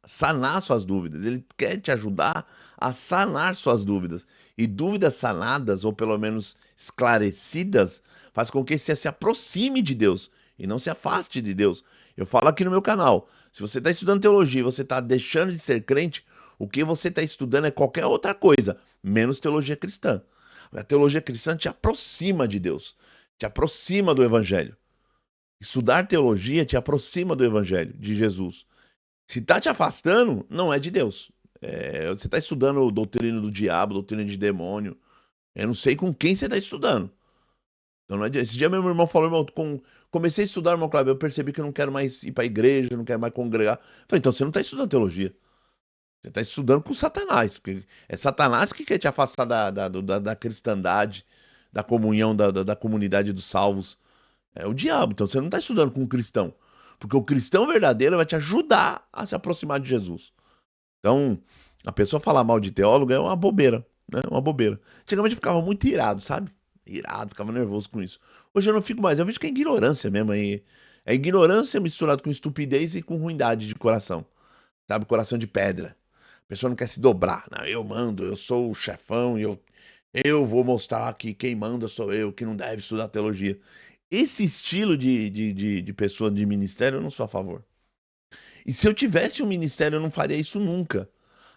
Sanar suas dúvidas. Ele quer te ajudar a sanar suas dúvidas. E dúvidas sanadas, ou pelo menos esclarecidas, faz com que você se aproxime de Deus e não se afaste de Deus. Eu falo aqui no meu canal, se você está estudando teologia e você está deixando de ser crente, o que você está estudando é qualquer outra coisa, menos teologia cristã. A teologia cristã te aproxima de Deus, te aproxima do Evangelho. Estudar teologia te aproxima do Evangelho, de Jesus. Se está te afastando, não é de Deus. Você está estudando doutrina do diabo, doutrina de demônio. Eu não sei com quem você está estudando. Então não é de... Esse dia meu irmão falou, irmão, comecei a estudar, irmão Cláudio, eu percebi que eu não quero mais ir para a igreja, não quero mais congregar. Eu falei, então você não está estudando teologia. Você está estudando com Satanás. Porque é Satanás que quer te afastar da cristandade, da comunhão, da comunidade dos salvos. É o diabo. Então você não está estudando com um cristão. Porque o cristão verdadeiro vai te ajudar a se aproximar de Jesus. Então, a pessoa falar mal de teólogo é uma bobeira, né? Uma bobeira. Antigamente eu ficava muito irado, sabe? Irado, ficava nervoso com isso. Hoje eu não fico mais, eu vejo que é ignorância mesmo aí. É ignorância misturada com estupidez e com ruindade de coração. Sabe? Coração de pedra. A pessoa não quer se dobrar. Não, eu mando, eu sou o chefão e eu vou mostrar que quem manda sou eu, que não deve estudar teologia. Esse estilo de pessoa de ministério eu não sou a favor. E se eu tivesse um ministério, eu não faria isso nunca.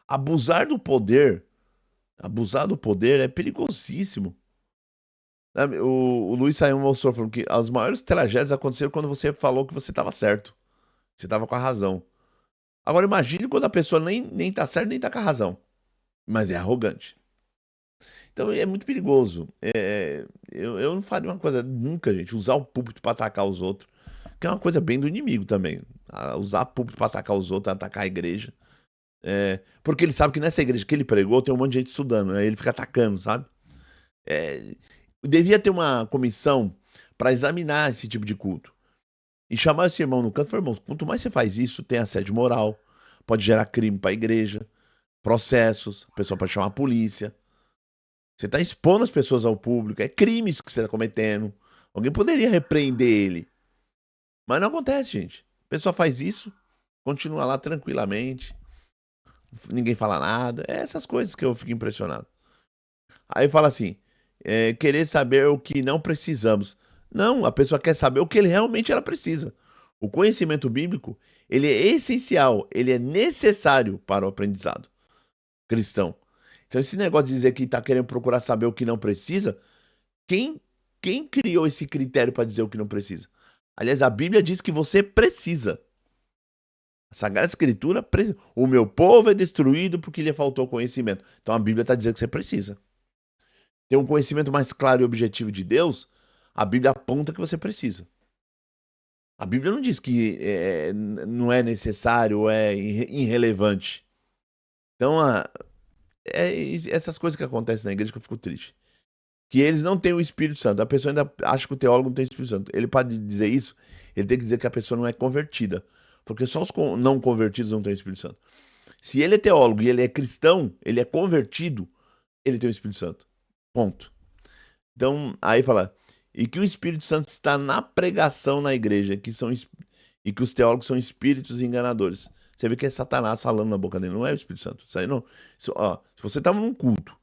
Abusar do poder é perigosíssimo. Sabe, o Luiz Saião mostrou falando que as maiores tragédias aconteceram quando você falou que você estava certo. Você estava com a razão. Agora imagine quando a pessoa nem tá certa, nem tá com a razão. Mas é arrogante. Então é muito perigoso. Eu não faria uma coisa nunca, gente, usar o púlpito para atacar os outros. Que é uma coisa bem do inimigo também. Usar o púlpito para atacar os outros, atacar a igreja. Porque ele sabe que nessa igreja que ele pregou tem um monte de gente estudando. Aí ele fica atacando, sabe? É, devia ter uma comissão para examinar esse tipo de culto. E chamar esse irmão no canto e falar, irmão, quanto mais você faz isso, tem assédio moral, pode gerar crime para a igreja, processos, a pessoa pode chamar a polícia. Você está expondo as pessoas ao público, é crimes que você está cometendo. Alguém poderia repreender ele. Mas não acontece, gente. A pessoa faz isso, continua lá tranquilamente, ninguém fala nada. É essas coisas que eu fico impressionado. Aí fala assim, querer saber o que não precisamos. Não, a pessoa quer saber o que realmente ela precisa. O conhecimento bíblico, ele é essencial, ele é necessário para o aprendizado cristão. Então esse negócio de dizer que está querendo procurar saber o que não precisa, quem, quem criou esse critério para dizer o que não precisa? Aliás, a Bíblia diz que você precisa. A Sagrada Escritura, o meu povo é destruído porque lhe faltou conhecimento. Então a Bíblia está dizendo que você precisa. Ter um conhecimento mais claro e objetivo de Deus, a Bíblia aponta que você precisa. A Bíblia não diz que não é necessário ou é irrelevante. Então, essas coisas que acontecem na igreja que eu fico triste. Que eles não têm o Espírito Santo. A pessoa ainda acha que o teólogo não tem o Espírito Santo. Ele pode dizer isso, ele tem que dizer que a pessoa não é convertida. Porque só os não convertidos não têm o Espírito Santo. Se ele é teólogo e ele é cristão, ele é convertido, ele tem o Espírito Santo. Ponto. Então, aí fala, e que o Espírito Santo está na pregação na igreja, e que os teólogos são espíritos enganadores. Você vê que é Satanás falando na boca dele, não é o Espírito Santo. Isso aí não. Ó, se você estava num culto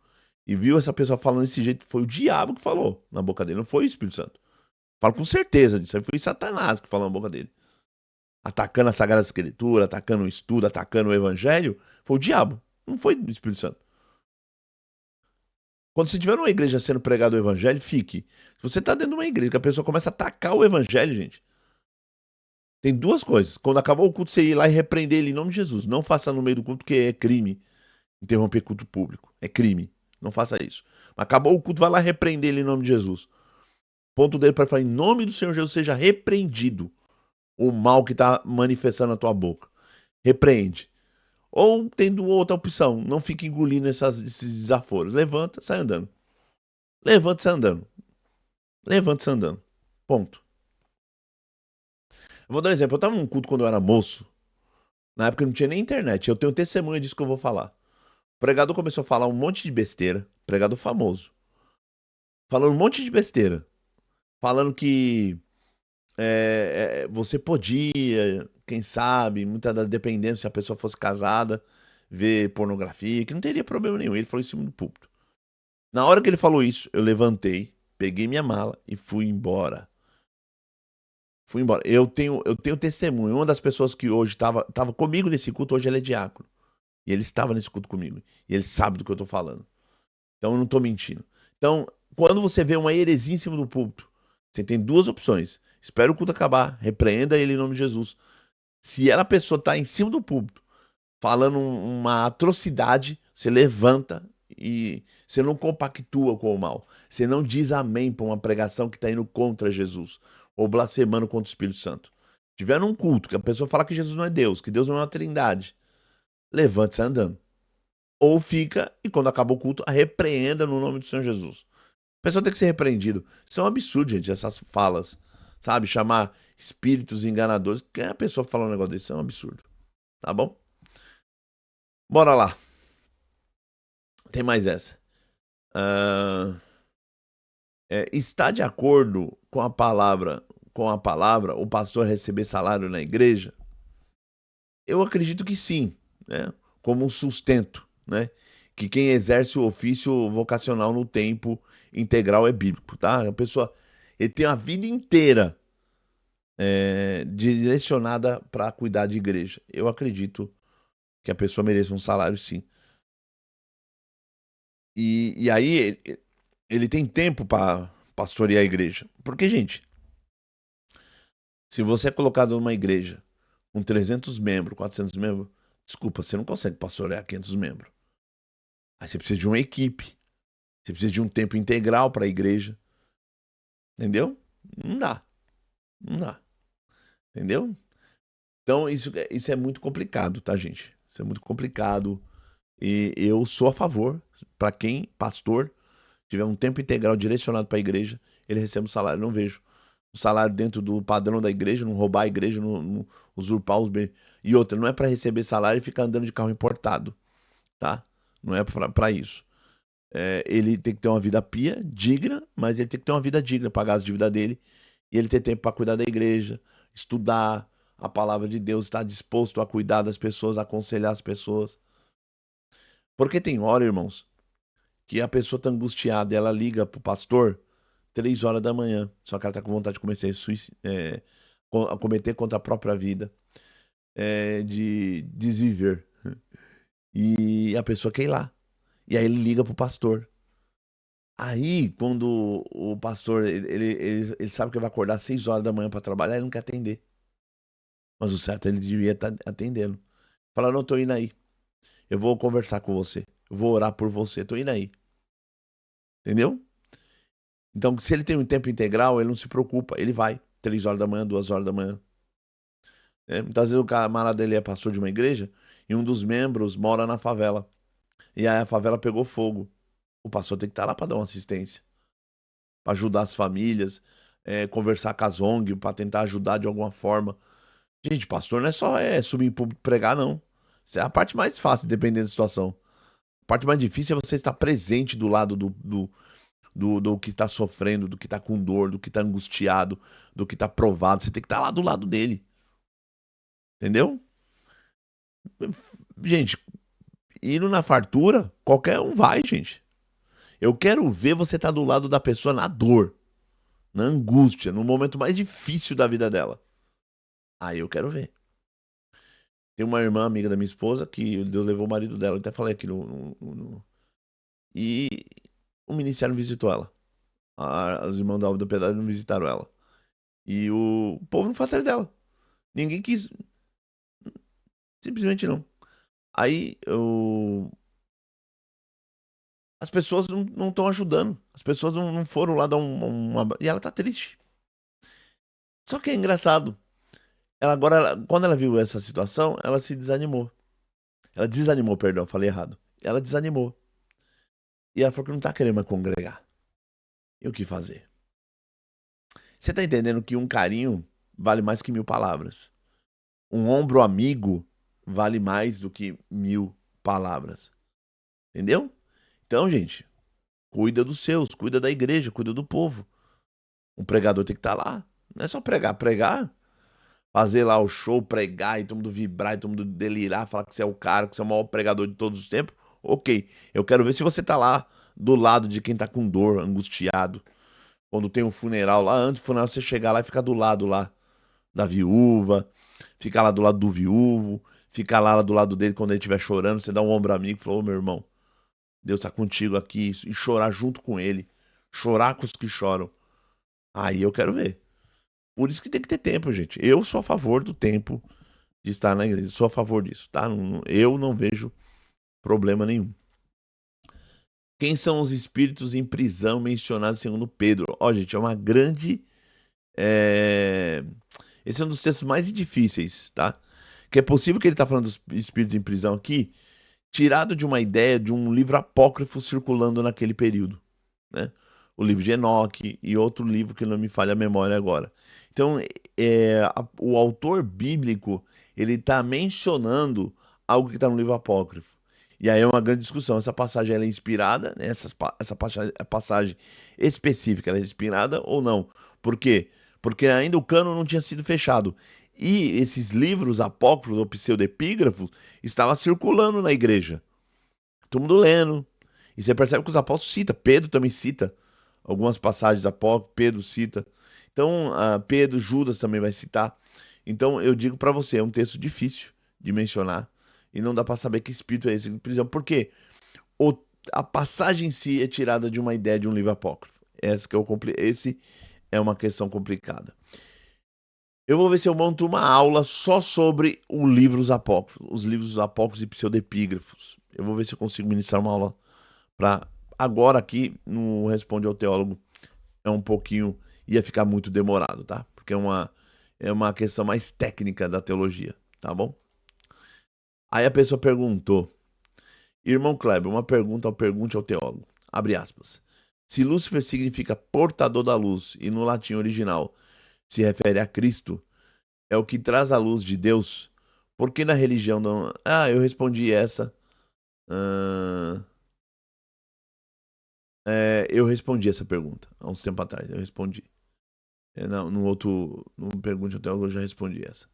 e viu essa pessoa falando desse jeito, foi o diabo que falou na boca dele, não foi o Espírito Santo. Falo com certeza disso. Aí foi Satanás que falou na boca dele. Atacando a Sagrada Escritura, atacando o estudo, atacando o Evangelho, foi o diabo, não foi o Espírito Santo. Quando você estiver numa igreja sendo pregado o evangelho, fique. Se você está dentro de uma igreja que a pessoa começa a atacar o evangelho, gente, tem duas coisas. Quando acabou o culto, você ir lá e repreender ele em nome de Jesus. Não faça no meio do culto, porque é crime interromper culto público. É crime. Não faça isso. Mas acabou o culto, vai lá e repreender ele em nome de Jesus. Ponto dele para falar, em nome do Senhor Jesus, seja repreendido o mal que está manifestando na tua boca. Repreende. Ou tendo outra opção, não fique engolindo esses desaforos. Levanta, sai andando. Levanta, sai andando. Levanta, sai andando. Ponto. Eu vou dar um exemplo. Eu estava num culto quando eu era moço. Na época não tinha nem internet. Eu tenho testemunha disso que eu vou falar. O pregador começou a falar um monte de besteira. Pregador famoso. Falando um monte de besteira. Falando que você podia, quem sabe, muitas das dependendo se a pessoa fosse casada, ver pornografia, que não teria problema nenhum. Ele falou em cima do púlpito. Na hora que ele falou isso, eu levantei, peguei minha mala e fui embora. Fui embora. Eu tenho testemunho. Uma das pessoas que hoje tava comigo nesse culto, hoje ele é diácono. E ele estava nesse culto comigo. E ele sabe do que eu tô falando. Então eu não tô mentindo. Então, quando você vê uma heresia em cima do púlpito, você tem duas opções. Espera o culto acabar, repreenda ele em nome de Jesus. Se a pessoa tá em cima do púlpito, falando uma atrocidade, você levanta e você não compactua com o mal. Você não diz amém para uma pregação que está indo contra Jesus ou blasfemando contra o Espírito Santo. Se tiver num culto que a pessoa fala que Jesus não é Deus, que Deus não é uma trindade, levante-se andando. Ou fica e quando acaba o culto, a repreenda no nome do Senhor Jesus. A pessoa tem que ser repreendido. Isso é um absurdo, gente, essas falas. Sabe? Chamar espíritos enganadores. Quem é a pessoa falar um negócio desse? Isso é um absurdo. Tá bom? Bora lá. Tem mais essa. Ah, está de acordo com a palavra, o pastor receber salário na igreja? Eu acredito que sim, né? Como um sustento, né? Que quem exerce o ofício vocacional no tempo integral é bíblico, tá? A pessoa, ele tem a vida inteira direcionada para cuidar de igreja. Eu acredito que a pessoa mereça um salário, sim. E aí ele tem tempo para pastorear a igreja. Porque, gente, se você é colocado numa igreja com 300 membros, 400 membros, desculpa, você não consegue pastorear 500 membros. Aí você precisa de uma equipe. Você precisa de um tempo integral para a igreja. Entendeu? Não dá. Não dá. Entendeu? Então, isso é muito complicado, tá, gente? Isso é muito complicado. E eu sou a favor, para quem, pastor, tiver um tempo integral direcionado para a igreja, ele recebe um salário. Eu não vejo o salário dentro do padrão da igreja, não roubar a igreja, não usurpar os bens. E outra, não é para receber salário e ficar andando de carro importado, tá? Não é para isso. Ele tem que ter uma vida pia, digna, mas ele tem que ter uma vida digna, pagar as dívidas dele, e ele ter tempo para cuidar da igreja, estudar a palavra de Deus, estar disposto a cuidar das pessoas, aconselhar as pessoas. Porque tem hora, irmãos, que a pessoa tá angustiada, ela liga pro pastor 3 horas da manhã, só que ela tá com vontade de cometer, a cometer contra a própria vida, de desviver. E a pessoa quer ir lá. E aí ele liga pro pastor. Aí, quando o pastor, ele sabe que vai acordar 6 horas da manhã para trabalhar, ele não quer atender. Mas o certo, ele devia estar atendendo. Fala, não, tô indo aí. Eu vou conversar com você. Eu vou orar por você. Tô indo aí. Entendeu? Então, se ele tem um tempo integral, ele não se preocupa. Ele vai. 3 horas da manhã, 2 horas da manhã. Muitas vezes o camarada dele é pastor de uma igreja e um dos membros mora na favela. E aí a favela pegou fogo. O pastor tem que estar lá para dar uma assistência, para ajudar as famílias, conversar com as ONG, para tentar ajudar de alguma forma. Gente, pastor não é só subir em público e pregar, não. Isso é a parte mais fácil, dependendo da situação. A parte mais difícil é você estar presente do lado do que está sofrendo, do que está com dor, do que está angustiado, do que está provado. Você tem que estar lá do lado dele. Entendeu? Gente, indo na fartura, qualquer um vai, gente. Eu quero ver você estar do lado da pessoa na dor, na angústia, no momento mais difícil da vida dela. Aí eu quero ver. Tem uma irmã amiga da minha esposa que Deus levou o marido dela. Eu até falei aqui E o ministério não visitou ela. Os irmãos da piedade não visitaram ela. E o povo não foi atrás dela. Ninguém quis. Simplesmente não. Aí as pessoas não estão ajudando. As pessoas não foram lá dar uma. E ela tá triste. Só que é engraçado. Ela agora, quando ela viu essa situação, ela se desanimou. Ela desanimou, perdão, falei errado. Ela desanimou. E ela falou que não tá querendo mais congregar. E o que fazer? Você tá entendendo que um carinho vale mais que 1.000 palavras. Um ombro amigo vale mais do que 1.000 palavras. Entendeu? Então, gente, cuida dos seus, cuida da igreja, cuida do povo. Um pregador tem que estar lá. Não é só pregar, fazer lá o show, pregar e todo mundo vibrar e todo mundo delirar, falar que você é o cara, que você é o maior pregador de todos os tempos. Ok, eu quero ver se você tá lá do lado de quem tá com dor, angustiado. Quando tem um funeral lá, antes do funeral você chegar lá e ficar do lado lá da viúva, ficar lá do lado do viúvo, ficar lá do lado dele quando ele estiver chorando, você dá um ombro amigo e falou, ô meu irmão, Deus tá contigo aqui, e chorar junto com ele, chorar com os que choram. Aí eu quero ver. Por isso que tem que ter tempo, gente. Eu sou a favor do tempo de estar na igreja, sou a favor disso, tá? Eu não vejo problema nenhum. Quem são os espíritos em prisão mencionados segundo Pedro? Ó, gente, é uma grande. Esse é um dos textos mais difíceis, tá? Que é possível que ele tá falando dos espíritos em prisão aqui, tirado de uma ideia de um livro apócrifo circulando naquele período, né? O livro de Enoque e outro livro que não me falha a memória agora. Então, o autor bíblico, ele está mencionando algo que está no livro apócrifo. E aí é uma grande discussão. Essa passagem ela é inspirada, né? Essa passagem específica, ela é inspirada ou não? Por quê? Porque ainda o cano não tinha sido fechado. E esses livros apócrifos ou pseudepígrafos estavam circulando na igreja. Todo mundo lendo. E você percebe que os apóstolos citam. Pedro também cita algumas passagens apócrifas. Pedro cita. Então, Pedro, Judas também vai citar. Então, eu digo para você, é um texto difícil de mencionar e não dá para saber que espírito é esse de prisão. Por quê? O, a passagem em si é tirada de uma ideia de um livro apócrifo. Esse é uma questão complicada. Eu vou ver se eu monto uma aula só sobre os livros apócrifos e pseudepígrafos. Eu vou ver se eu consigo ministrar uma aula para agora aqui no Responde ao Teólogo. É um pouquinho, ia ficar muito demorado, tá? Porque é uma questão mais técnica da teologia, tá bom? Aí a pessoa perguntou, irmão Kleber, uma pergunta ao pergunte ao teólogo. Abre aspas. Se Lúcifer significa portador da luz e no latim original se refere a Cristo, é o que traz a luz de Deus, por que na religião não... eu respondi essa. Eu respondi essa pergunta há uns tempos atrás. Eu respondi. No pergunte ao teólogo eu já respondi essa.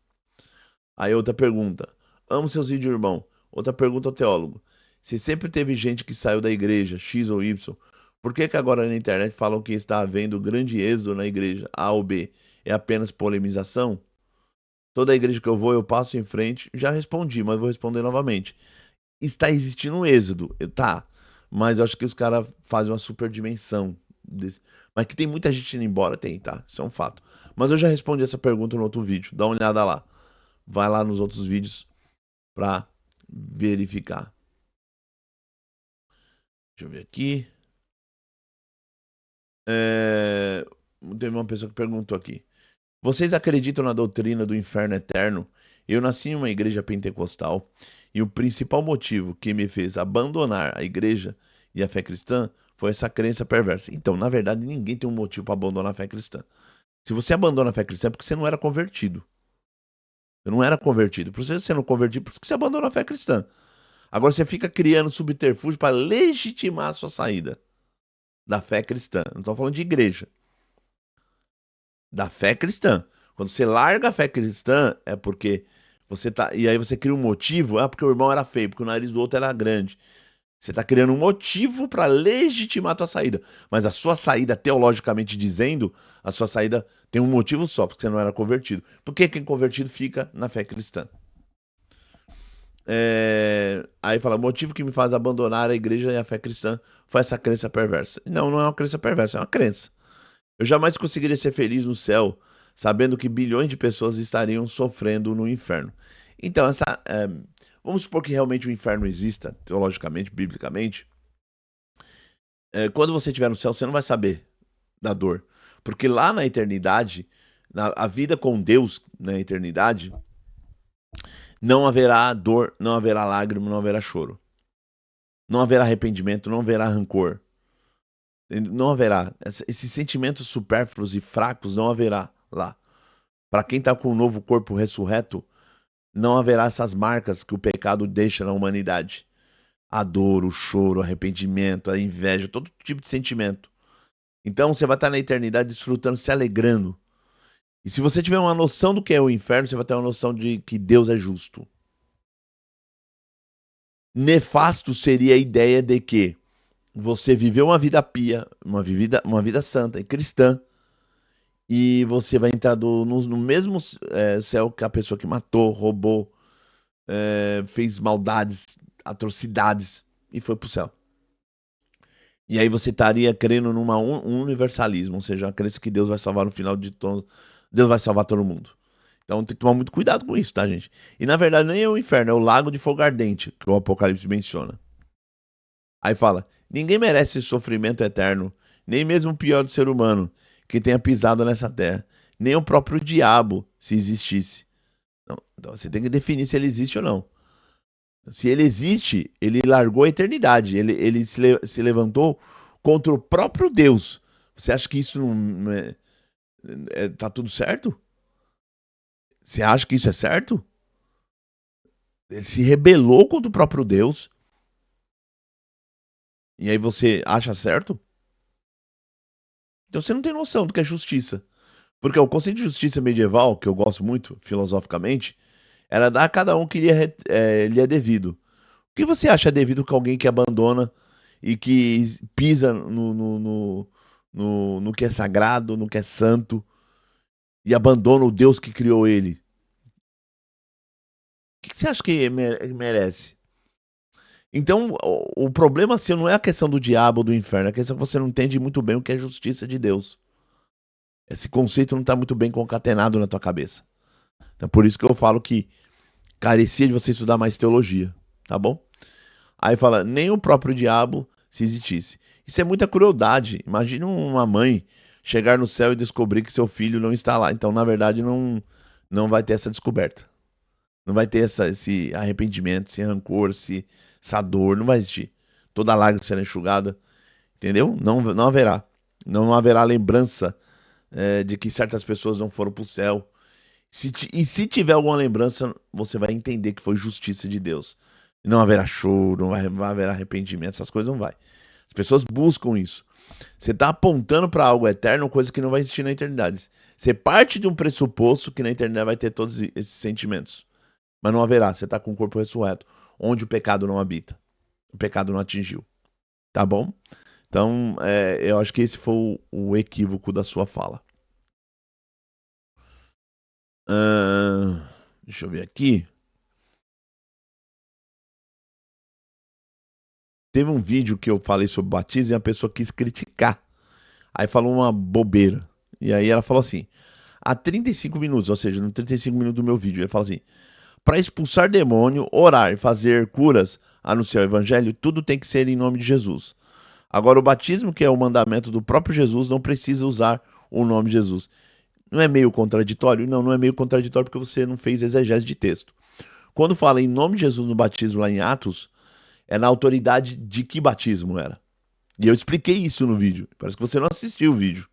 Aí outra pergunta. Amo seus vídeos, irmão. Outra pergunta ao teólogo. Se sempre teve gente que saiu da igreja, X ou Y, por que agora na internet falam que está havendo grande êxodo na igreja A ou B? É apenas polemização? Toda igreja que eu vou, eu passo em frente. Já respondi, mas vou responder novamente. Está existindo um êxodo, tá? Mas eu acho que os caras fazem uma super dimensão. Mas que tem muita gente indo embora, tem, tá? Isso é um fato. Mas eu já respondi essa pergunta no outro vídeo. Dá uma olhada lá. Vai lá nos outros vídeos pra verificar. Deixa eu ver aqui. Teve uma pessoa que perguntou aqui. Vocês acreditam na doutrina do inferno eterno? Eu nasci em uma igreja pentecostal e o principal motivo que me fez abandonar a igreja e a fé cristã foi essa crença perversa. Então, na verdade, ninguém tem um motivo para abandonar a fé cristã. Se você abandona a fé cristã é porque você não era convertido. Você não era convertido. Por você não convertido, por isso que você abandona a fé cristã. Agora você fica criando subterfúgio para legitimar a sua saída da fé cristã. Não estou falando de igreja. Da fé cristã. Quando você larga a fé cristã, é porque você tá. E aí você cria um motivo, porque o irmão era feio, porque o nariz do outro era grande. Você está criando um motivo para legitimar a tua saída. Mas a sua saída, teologicamente dizendo, a sua saída tem um motivo só, porque você não era convertido. Por que quem convertido fica na fé cristã? Aí fala, o motivo que me faz abandonar a igreja e a fé cristã foi essa crença perversa. Não, não é uma crença perversa, é uma crença. Eu jamais conseguiria ser feliz no céu, sabendo que bilhões de pessoas estariam sofrendo no inferno. Então, vamos supor que realmente o inferno exista, teologicamente, biblicamente. Quando você estiver no céu, você não vai saber da dor. Porque lá na eternidade, a vida com Deus na eternidade, não haverá dor, não haverá lágrima, não haverá choro. Não haverá arrependimento, não haverá rancor. Não haverá. Esses sentimentos supérfluos e fracos não haverá lá. Para quem está com um novo corpo ressurreto, não haverá essas marcas que o pecado deixa na humanidade. A dor, o choro, o arrependimento, a inveja, todo tipo de sentimento. Então você vai estar na eternidade desfrutando, se alegrando. E se você tiver uma noção do que é o inferno, você vai ter uma noção de que Deus é justo. Nefasto seria a ideia de que você viveu uma vida pia, uma vida santa e cristã, e você vai entrar no mesmo céu que a pessoa que matou, roubou, fez maldades, atrocidades e foi pro céu. E aí você estaria crendo num universalismo, ou seja, a crença que Deus vai salvar no final de todo. Deus vai salvar todo mundo. Então tem que tomar muito cuidado com isso, tá, gente? E na verdade nem é o inferno, é o lago de fogo ardente que o Apocalipse menciona. Aí fala: ninguém merece esse sofrimento eterno, nem mesmo o pior do ser humano que tenha pisado nessa terra, nem o próprio diabo, se existisse. Não, então você tem que definir se ele existe ou não. Se ele existe, ele largou a eternidade, ele se levantou contra o próprio Deus. Você acha que isso não tá tudo certo? Você acha que isso é certo? Ele se rebelou contra o próprio Deus. E aí você acha certo? Então você não tem noção do que é justiça. Porque o conceito de justiça medieval, que eu gosto muito, filosoficamente, era dar a cada um o que lhe é devido. O que você acha devido com alguém que abandona e que pisa no que é sagrado, no que é santo? e abandona o Deus que criou ele, o que você acha que merece? Então, o problema seu não é a questão do diabo ou do inferno, é a questão que você não entende muito bem o que é justiça de Deus. Esse conceito não está muito bem concatenado na tua cabeça. Então, por isso que eu falo que carecia de você estudar mais teologia, tá bom? Aí fala, nem o próprio diabo se existisse. Isso é muita crueldade. Imagina uma mãe chegar no céu e descobrir que seu filho não está lá. Então, na verdade, não vai ter essa descoberta. Não vai ter esse arrependimento, esse rancor, essa dor. Não vai existir. Toda lágrima será enxugada. Entendeu? Não haverá. Não haverá lembrança de que certas pessoas não foram para o céu. E se tiver alguma lembrança, você vai entender que foi justiça de Deus. Não haverá choro, não haverá arrependimento, essas coisas não vai. As pessoas buscam isso. Você está apontando para algo eterno, coisa que não vai existir na eternidade. Você parte de um pressuposto que na eternidade vai ter todos esses sentimentos. Mas não haverá. Você está com o corpo ressurreto, onde o pecado não habita. O pecado não atingiu. Tá bom? Então, eu acho que esse foi o equívoco da sua fala. Deixa eu ver aqui. Teve um vídeo que eu falei sobre batismo e a pessoa quis criticar. Aí falou uma bobeira. E aí ela falou assim: há 35 minutos, ou seja, no 35 minutos do meu vídeo, ele fala assim: para expulsar demônio, orar, fazer curas, anunciar o evangelho, tudo tem que ser em nome de Jesus. Agora, o batismo, que é o mandamento do próprio Jesus, não precisa usar o nome de Jesus. Não é meio contraditório? Não, não é meio contraditório porque você não fez exegese de texto. Quando fala em nome de Jesus no batismo lá em Atos, é na autoridade de que batismo era. E eu expliquei isso no vídeo. Parece que você não assistiu o vídeo.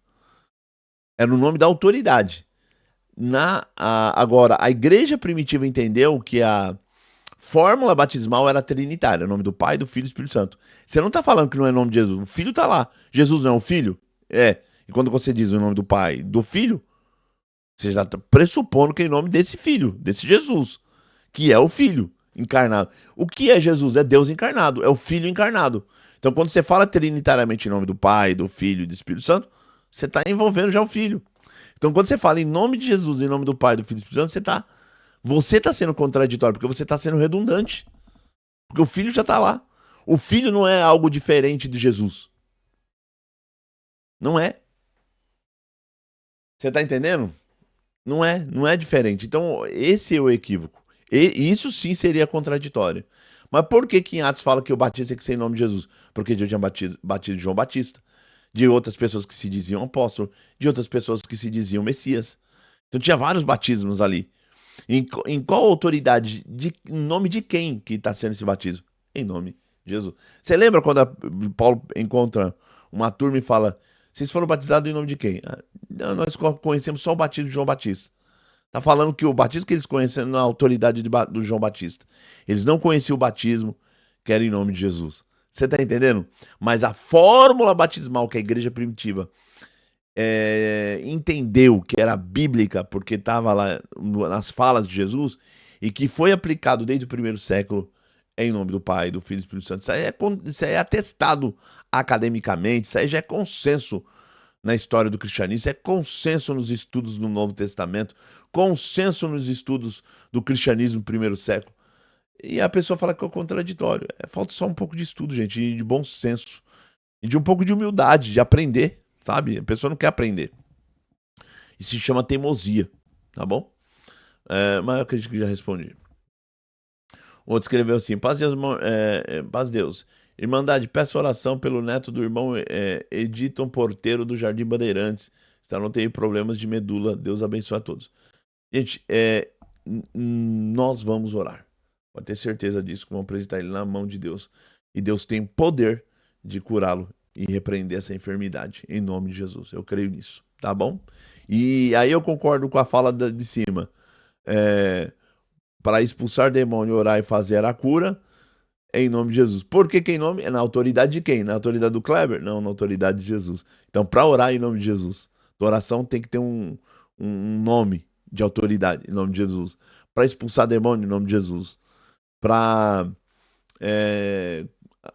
É no nome da autoridade. Agora, a igreja primitiva entendeu que a fórmula batismal era trinitária, o nome do Pai, do Filho e do Espírito Santo. Você não está falando que não é o nome de Jesus. O Filho está lá. Jesus não é o Filho? É. E quando você diz o nome do Pai, do Filho, você já está pressupondo que é o nome desse Filho, desse Jesus, que é o Filho encarnado. O que é Jesus? É Deus encarnado, é o Filho encarnado. Então, quando você fala trinitariamente em nome do Pai, do Filho e do Espírito Santo, você está envolvendo já o Filho. Então, quando você fala em nome de Jesus, em nome do Pai, do Filho e do Espírito Santo, você tá sendo contraditório, porque você está sendo redundante. Porque o Filho já está lá. O Filho não é algo diferente de Jesus. Não é. Você está entendendo? Não é diferente. Então, esse é o equívoco. E isso sim seria contraditório. Mas por que que em Atos fala que o batismo tem que ser em nome de Jesus? Porque Deus tinha batido João Batista, de outras pessoas que se diziam apóstolo, de outras pessoas que se diziam Messias. Então tinha vários batismos ali. Em qual autoridade, em nome de quem que está sendo esse batismo? Em nome de Jesus. Você lembra quando Paulo encontra uma turma e fala: vocês foram batizados em nome de quem? Nós conhecemos só o batismo de João Batista. Tá falando que o batismo que eles conheciam na autoridade do João Batista. Eles não conheciam o batismo que era em nome de Jesus. Você tá entendendo? Mas a fórmula batismal que a igreja primitiva entendeu que era bíblica, porque estava lá nas falas de Jesus, e que foi aplicado desde o primeiro século em nome do Pai, do Filho e do Espírito Santo. Isso aí é atestado academicamente, isso aí já é consenso na história do cristianismo, isso é consenso nos estudos do Novo Testamento, consenso nos estudos do cristianismo no primeiro século. E a pessoa fala que é contraditório. Falta só um pouco de estudo, gente, e de bom senso. E de um pouco de humildade, de aprender, sabe? A pessoa não quer aprender. Isso se chama teimosia, tá bom? Mas eu acredito que já respondi. O outro escreveu assim: Paz Deus, paz Deus. Irmandade, peço oração pelo neto do irmão Editon Porteiro do Jardim Bandeirantes. Está não tem problemas de medula. Deus abençoe a todos. Gente, nós vamos orar. Pode ter certeza disso, que vamos apresentar ele na mão de Deus. E Deus tem poder de curá-lo e repreender essa enfermidade, em nome de Jesus. Eu creio nisso, tá bom? E aí eu concordo com a fala de cima. Para expulsar demônio, orar e fazer a cura, em nome de Jesus. Por que em nome? É na autoridade de quem? Na autoridade do Kleber? Não, na autoridade de Jesus. Então, para orar em nome de Jesus, a oração tem que ter um nome de autoridade, em nome de Jesus. Para expulsar demônio, em nome de Jesus. Para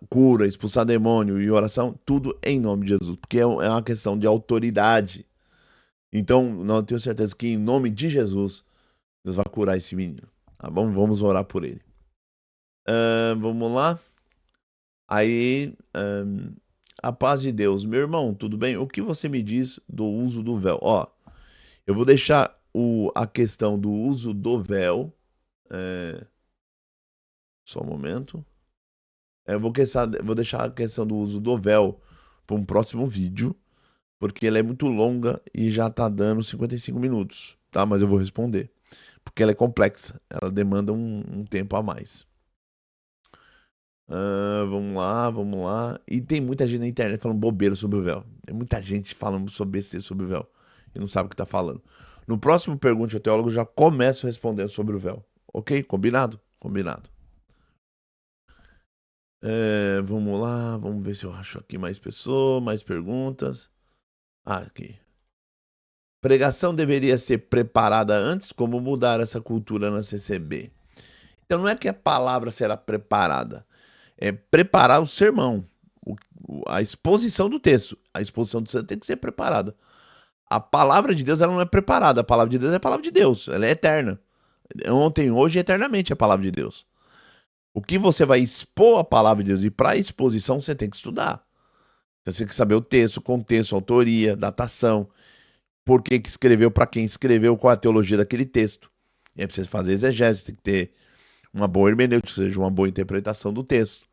cura, expulsar demônio e oração, tudo em nome de Jesus. Porque é uma questão de autoridade. Então, não tenho certeza que em nome de Jesus, Deus vai curar esse menino. Tá bom? Vamos orar por ele. Vamos lá. Aí, a paz de Deus. Meu irmão, tudo bem? O que você me diz do uso do véu? Ó, eu vou deixar a questão do uso do véu. Só um momento. Vou deixar a questão do uso do véu para um próximo vídeo, porque ela é muito longa e já tá dando 55 minutos, tá? Mas eu vou responder, porque ela é complexa, ela demanda um tempo a mais. Vamos lá, vamos lá. E tem muita gente na internet falando bobeira sobre o véu. Tem muita gente falando sobre besteira sobre o véu e não sabe o que tá falando. No próximo Pergunte ao Teólogo eu já começo respondendo sobre o véu. Ok? Combinado? Combinado. Vamos lá, vamos ver se eu acho aqui mais pessoas, mais perguntas. Aqui. Pregação deveria ser preparada antes? Como mudar essa cultura na CCB? Então não é que a palavra será preparada, é preparar o sermão, a exposição do texto. A exposição do texto tem que ser preparada. A palavra de Deus ela não é preparada, a palavra de Deus é a palavra de Deus, ela é eterna. Ontem, hoje e eternamente é a palavra de Deus. O que você vai expor a palavra de Deus e para exposição você tem que estudar. Você tem que saber o texto, contexto, autoria, datação, por que escreveu, para quem escreveu, qual a teologia daquele texto. E aí precisa fazer exegese, tem que ter uma boa hermenêutica, ou seja, uma boa interpretação do texto.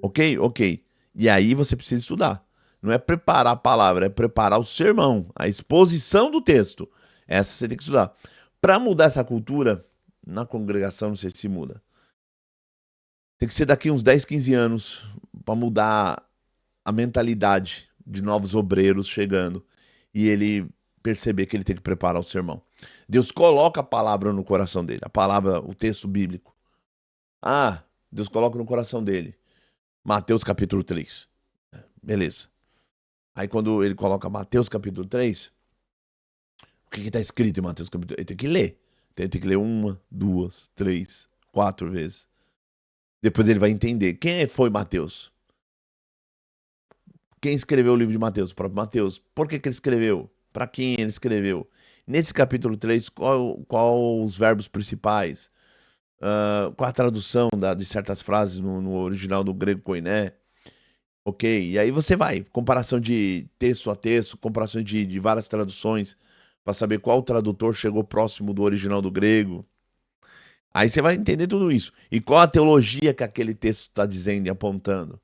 Ok? Ok. E aí você precisa estudar. Não é preparar a palavra, é preparar o sermão, a exposição do texto. Essa você tem que estudar. Para mudar essa cultura, na congregação, não sei se muda. Tem que ser daqui uns 10, 15 anos para mudar a mentalidade de novos obreiros chegando e ele perceber que ele tem que preparar o sermão. Deus coloca a palavra no coração dele, a palavra, o texto bíblico. Deus coloca no coração dele. Mateus capítulo 3. Beleza. Aí quando ele coloca Mateus capítulo 3, o que está escrito em Mateus capítulo 3? Ele tem que ler. Ele tem que ler 1, 2, 3, 4 vezes. Depois ele vai entender. Quem foi Mateus? Quem escreveu o livro de Mateus? O próprio Mateus. Por que ele escreveu? Para quem ele escreveu? Nesse capítulo 3, qual os verbos principais? Qual a tradução de certas frases no original do grego koiné? Ok, e aí você vai, comparação de texto a texto, comparação de várias traduções, para saber qual tradutor chegou próximo do original do grego. Aí você vai entender tudo isso. E qual a teologia que aquele texto está dizendo e apontando.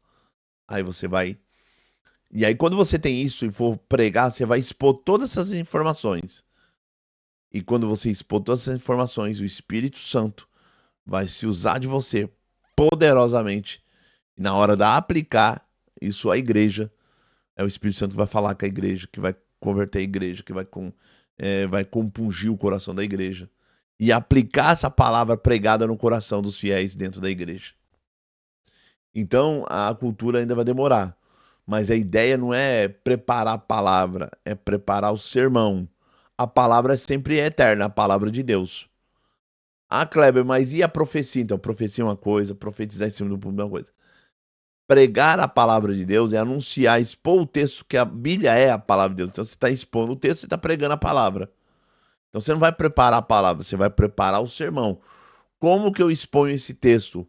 Aí você vai. E aí, quando você tem isso e for pregar, você vai expor todas essas informações. E quando você expor todas essas informações, o Espírito Santo vai se usar de você poderosamente. E na hora de aplicar isso à igreja, é o Espírito Santo que vai falar com a igreja, que vai converter a igreja, que vai compungir o coração da igreja. E aplicar essa palavra pregada no coração dos fiéis dentro da igreja. Então, a cultura ainda vai demorar. Mas a ideia não é preparar a palavra, é preparar o sermão. A palavra sempre é eterna, a palavra de Deus. Kleber, mas e a profecia? Então, profecia é uma coisa, profetizar em cima do público é uma coisa. Pregar a palavra de Deus é anunciar, expor o texto, que a Bíblia é a palavra de Deus. Então, você está expondo o texto, você está pregando a palavra. Então, você não vai preparar a palavra, você vai preparar o sermão. Como que eu exponho esse texto?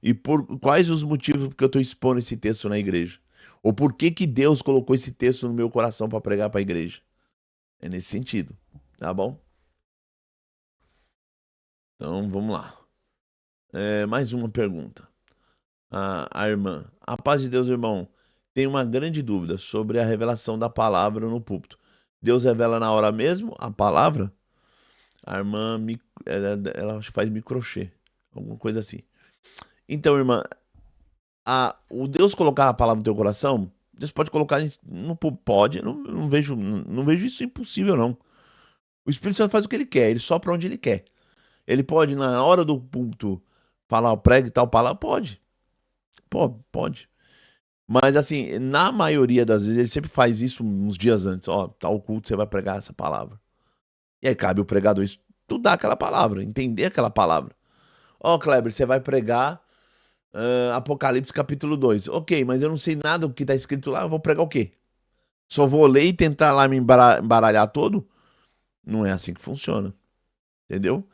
E por quais os motivos que eu estou expondo esse texto na igreja? Ou por que Deus colocou esse texto no meu coração para pregar para a igreja? É nesse sentido, tá bom? Então, vamos lá. Mais uma pergunta. A irmã. A paz de Deus, irmão. Tem uma grande dúvida sobre a revelação da palavra no púlpito. Deus revela na hora mesmo a palavra? A irmã, ela acho que faz microchê. Alguma coisa assim. Então, irmã, o Deus colocar a palavra no teu coração, Deus pode colocar no pode, não vejo isso impossível não. O Espírito Santo faz o que ele quer, ele sopra onde ele quer. Ele pode na hora do púlpito falar, pregue tal palavra, pode. Pode. Mas assim, na maioria das vezes ele sempre faz isso uns dias antes, tal culto você vai pregar essa palavra. E aí cabe o pregador estudar aquela palavra, entender aquela palavra. Kleber, você vai pregar Apocalipse capítulo 2. Ok, mas eu não sei nada do que está escrito lá, eu vou pregar o quê? Só vou ler e tentar lá me embaralhar todo? Não é assim que funciona, entendeu?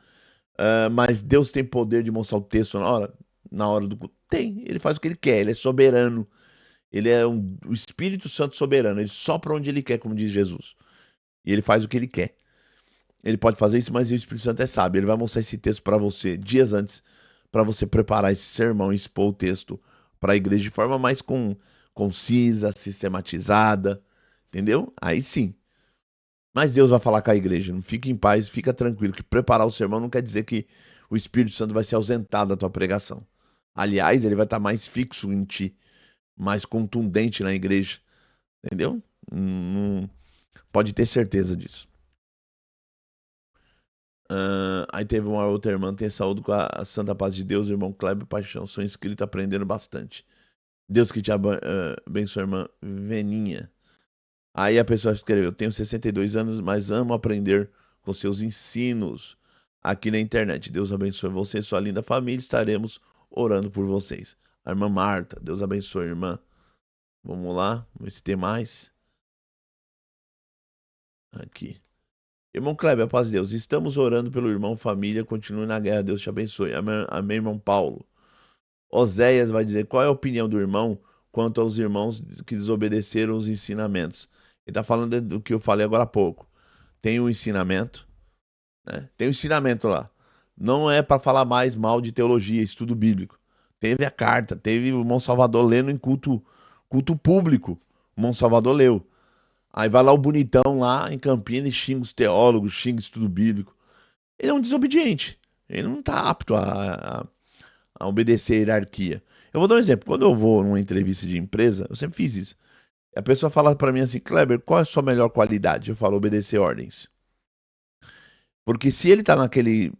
Mas Deus tem poder de mostrar o texto na hora do culto? Tem, ele faz o que ele quer, ele é soberano. Ele é o Espírito Santo soberano, ele sopra onde ele quer, como diz Jesus. E ele faz o que ele quer. Ele pode fazer isso, mas o Espírito Santo é sábio. Ele vai mostrar esse texto para você dias antes, para você preparar esse sermão e expor o texto para a igreja de forma mais concisa, sistematizada, entendeu? Aí sim. Mas Deus vai falar com a igreja. Não fique em paz, fica tranquilo, que preparar o sermão não quer dizer que o Espírito Santo vai se ausentar da tua pregação. Aliás, ele vai estar mais fixo em ti, mais contundente na igreja, entendeu? Pode ter certeza disso. Aí teve uma outra irmã, tem saúde com a Santa Paz de Deus, irmão Kleber Paixão. Sou inscrito aprendendo bastante. Deus que te abençoe, irmã Veninha. Aí a pessoa escreveu: tenho 62 anos, mas amo aprender com seus ensinos aqui na internet. Deus abençoe você e sua linda família. Estaremos orando por vocês. A irmã Marta, Deus abençoe, irmã. Vamos lá, vamos ver se tem mais. Aqui. Irmão Kleber, a paz de Deus. Estamos orando pelo irmão, família. Continue na guerra. Deus te abençoe. Amém, irmão Paulo. Oséias vai dizer: qual é a opinião do irmão quanto aos irmãos que desobedeceram os ensinamentos? Ele está falando do que eu falei agora há pouco. Tem um ensinamento, né? Tem um ensinamento lá. Não é para falar mais mal de teologia, estudo bíblico. Teve a carta, teve o irmão Salvador lendo em culto público. O irmão Salvador leu. Aí vai lá o bonitão lá em Campinas e xinga os teólogos, xinga o estudo bíblico. Ele é um desobediente. Ele não está apto a obedecer a hierarquia. Eu vou dar um exemplo. Quando eu vou numa entrevista de empresa, eu sempre fiz isso. A pessoa fala para mim assim: Kleber, qual é a sua melhor qualidade? Eu falo: obedecer ordens. Porque se ele tá naquele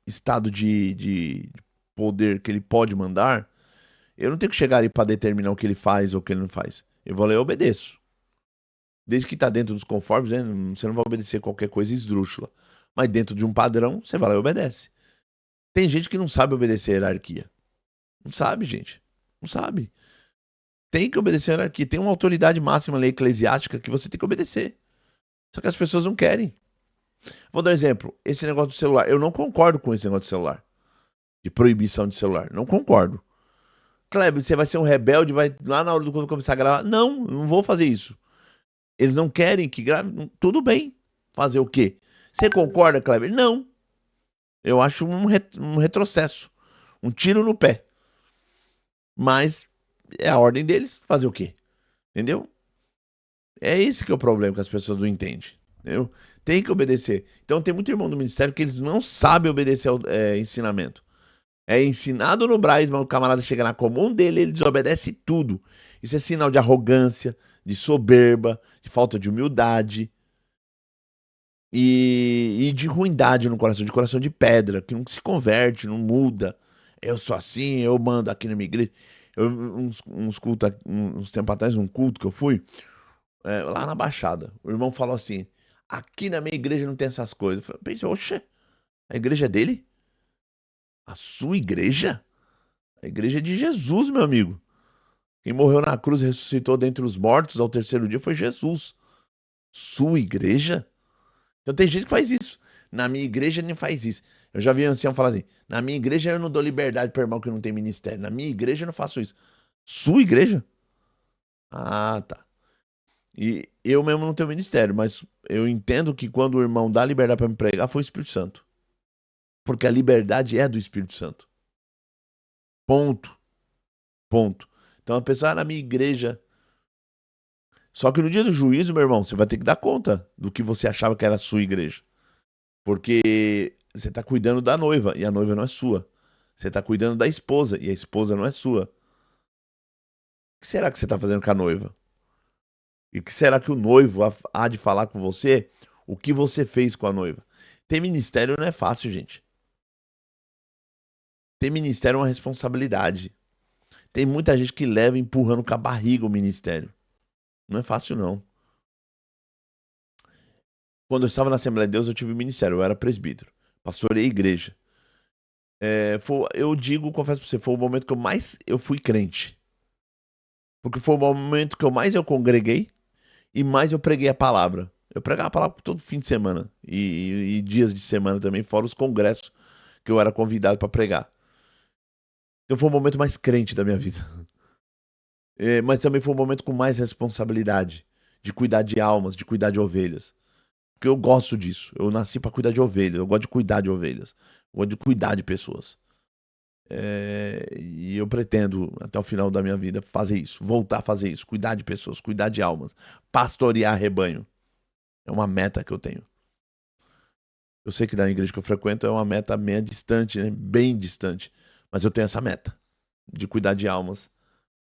estado de poder que ele pode mandar, eu não tenho que chegar ali para determinar o que ele faz ou o que ele não faz. Eu vou lá e obedeço. Desde que tá dentro dos conformes, né? Você não vai obedecer qualquer coisa esdrúxula. Mas dentro de um padrão, você vai lá e obedece. Tem gente que não sabe obedecer a hierarquia. Não sabe, gente. Não sabe. Tem que obedecer a hierarquia. Tem uma autoridade máxima, lei eclesiástica, que você tem que obedecer. Só que as pessoas não querem. Vou dar um exemplo. Esse negócio do celular. Eu não concordo com esse negócio de celular. De proibição de celular. Não concordo. Kleber, você vai ser um rebelde, vai lá na hora do quando começar a gravar. Não, não vou fazer isso. Eles não querem que grave. Tudo bem. Fazer o quê? Você concorda, Kleber? Não. Eu acho um retrocesso. Um tiro no pé. Mas é a ordem deles. Fazer o quê? Entendeu? É esse que é o problema que as pessoas não entendem. Entendeu? Tem que obedecer. Então tem muito irmão do ministério que eles não sabem obedecer ao ensinamento. É ensinado no Braz, mas o camarada chega na comum dele, ele desobedece tudo. Isso é sinal de arrogância, de soberba, de falta de humildade e de ruindade no coração, de coração de pedra, que não se converte, não muda. Eu sou assim, eu mando aqui na minha igreja. Uns tempos atrás, um culto que eu fui, lá na Baixada, o irmão falou assim: aqui na minha igreja não tem essas coisas. Eu pensei: oxe, a igreja é dele? A sua igreja? A igreja é de Jesus, meu amigo. Quem morreu na cruz e ressuscitou dentre os mortos ao terceiro dia foi Jesus. Sua igreja? Então tem gente que faz isso. Na minha igreja nem faz isso. Eu já vi um ancião falar assim: na minha igreja eu não dou liberdade para irmão que não tem ministério. Na minha igreja eu não faço isso. Sua igreja? Ah, tá. E eu mesmo não tenho ministério, mas eu entendo que quando o irmão dá liberdade para me pregar, foi o Espírito Santo. Porque a liberdade é do Espírito Santo. Ponto. Ponto. Então a pessoa, na minha igreja. Só que no dia do juízo, meu irmão, você vai ter que dar conta do que você achava que era a sua igreja. Porque você está cuidando da noiva e a noiva não é sua. Você está cuidando da esposa e a esposa não é sua. O que será que você está fazendo com a noiva? E o que será que o noivo há de falar com você? O que você fez com a noiva? Ter ministério não é fácil, gente. Ter ministério é uma responsabilidade. Tem muita gente que leva empurrando com a barriga o ministério. Não é fácil, não. Quando eu estava na Assembleia de Deus, eu tive ministério. Eu era presbítero. Pastorei a igreja. Eu digo, confesso pra você, foi o momento que eu fui crente. Porque foi o momento que eu mais eu congreguei e mais eu preguei a palavra. Eu pregava a palavra todo fim de semana e dias de semana também, fora os congressos que eu era convidado para pregar. Então foi o momento mais crente da minha vida. Mas também foi um momento com mais responsabilidade, de cuidar de almas, de cuidar de ovelhas. Porque eu gosto disso. Eu nasci para cuidar de ovelhas. Eu gosto de cuidar de ovelhas. Eu gosto de cuidar de pessoas. E eu pretendo, até o final da minha vida, fazer isso. Voltar a fazer isso. Cuidar de pessoas, cuidar de almas. Pastorear rebanho. É uma meta que eu tenho. Eu sei que na igreja que eu frequento é uma meta meio distante, né? Bem distante. Mas eu tenho essa meta de cuidar de almas.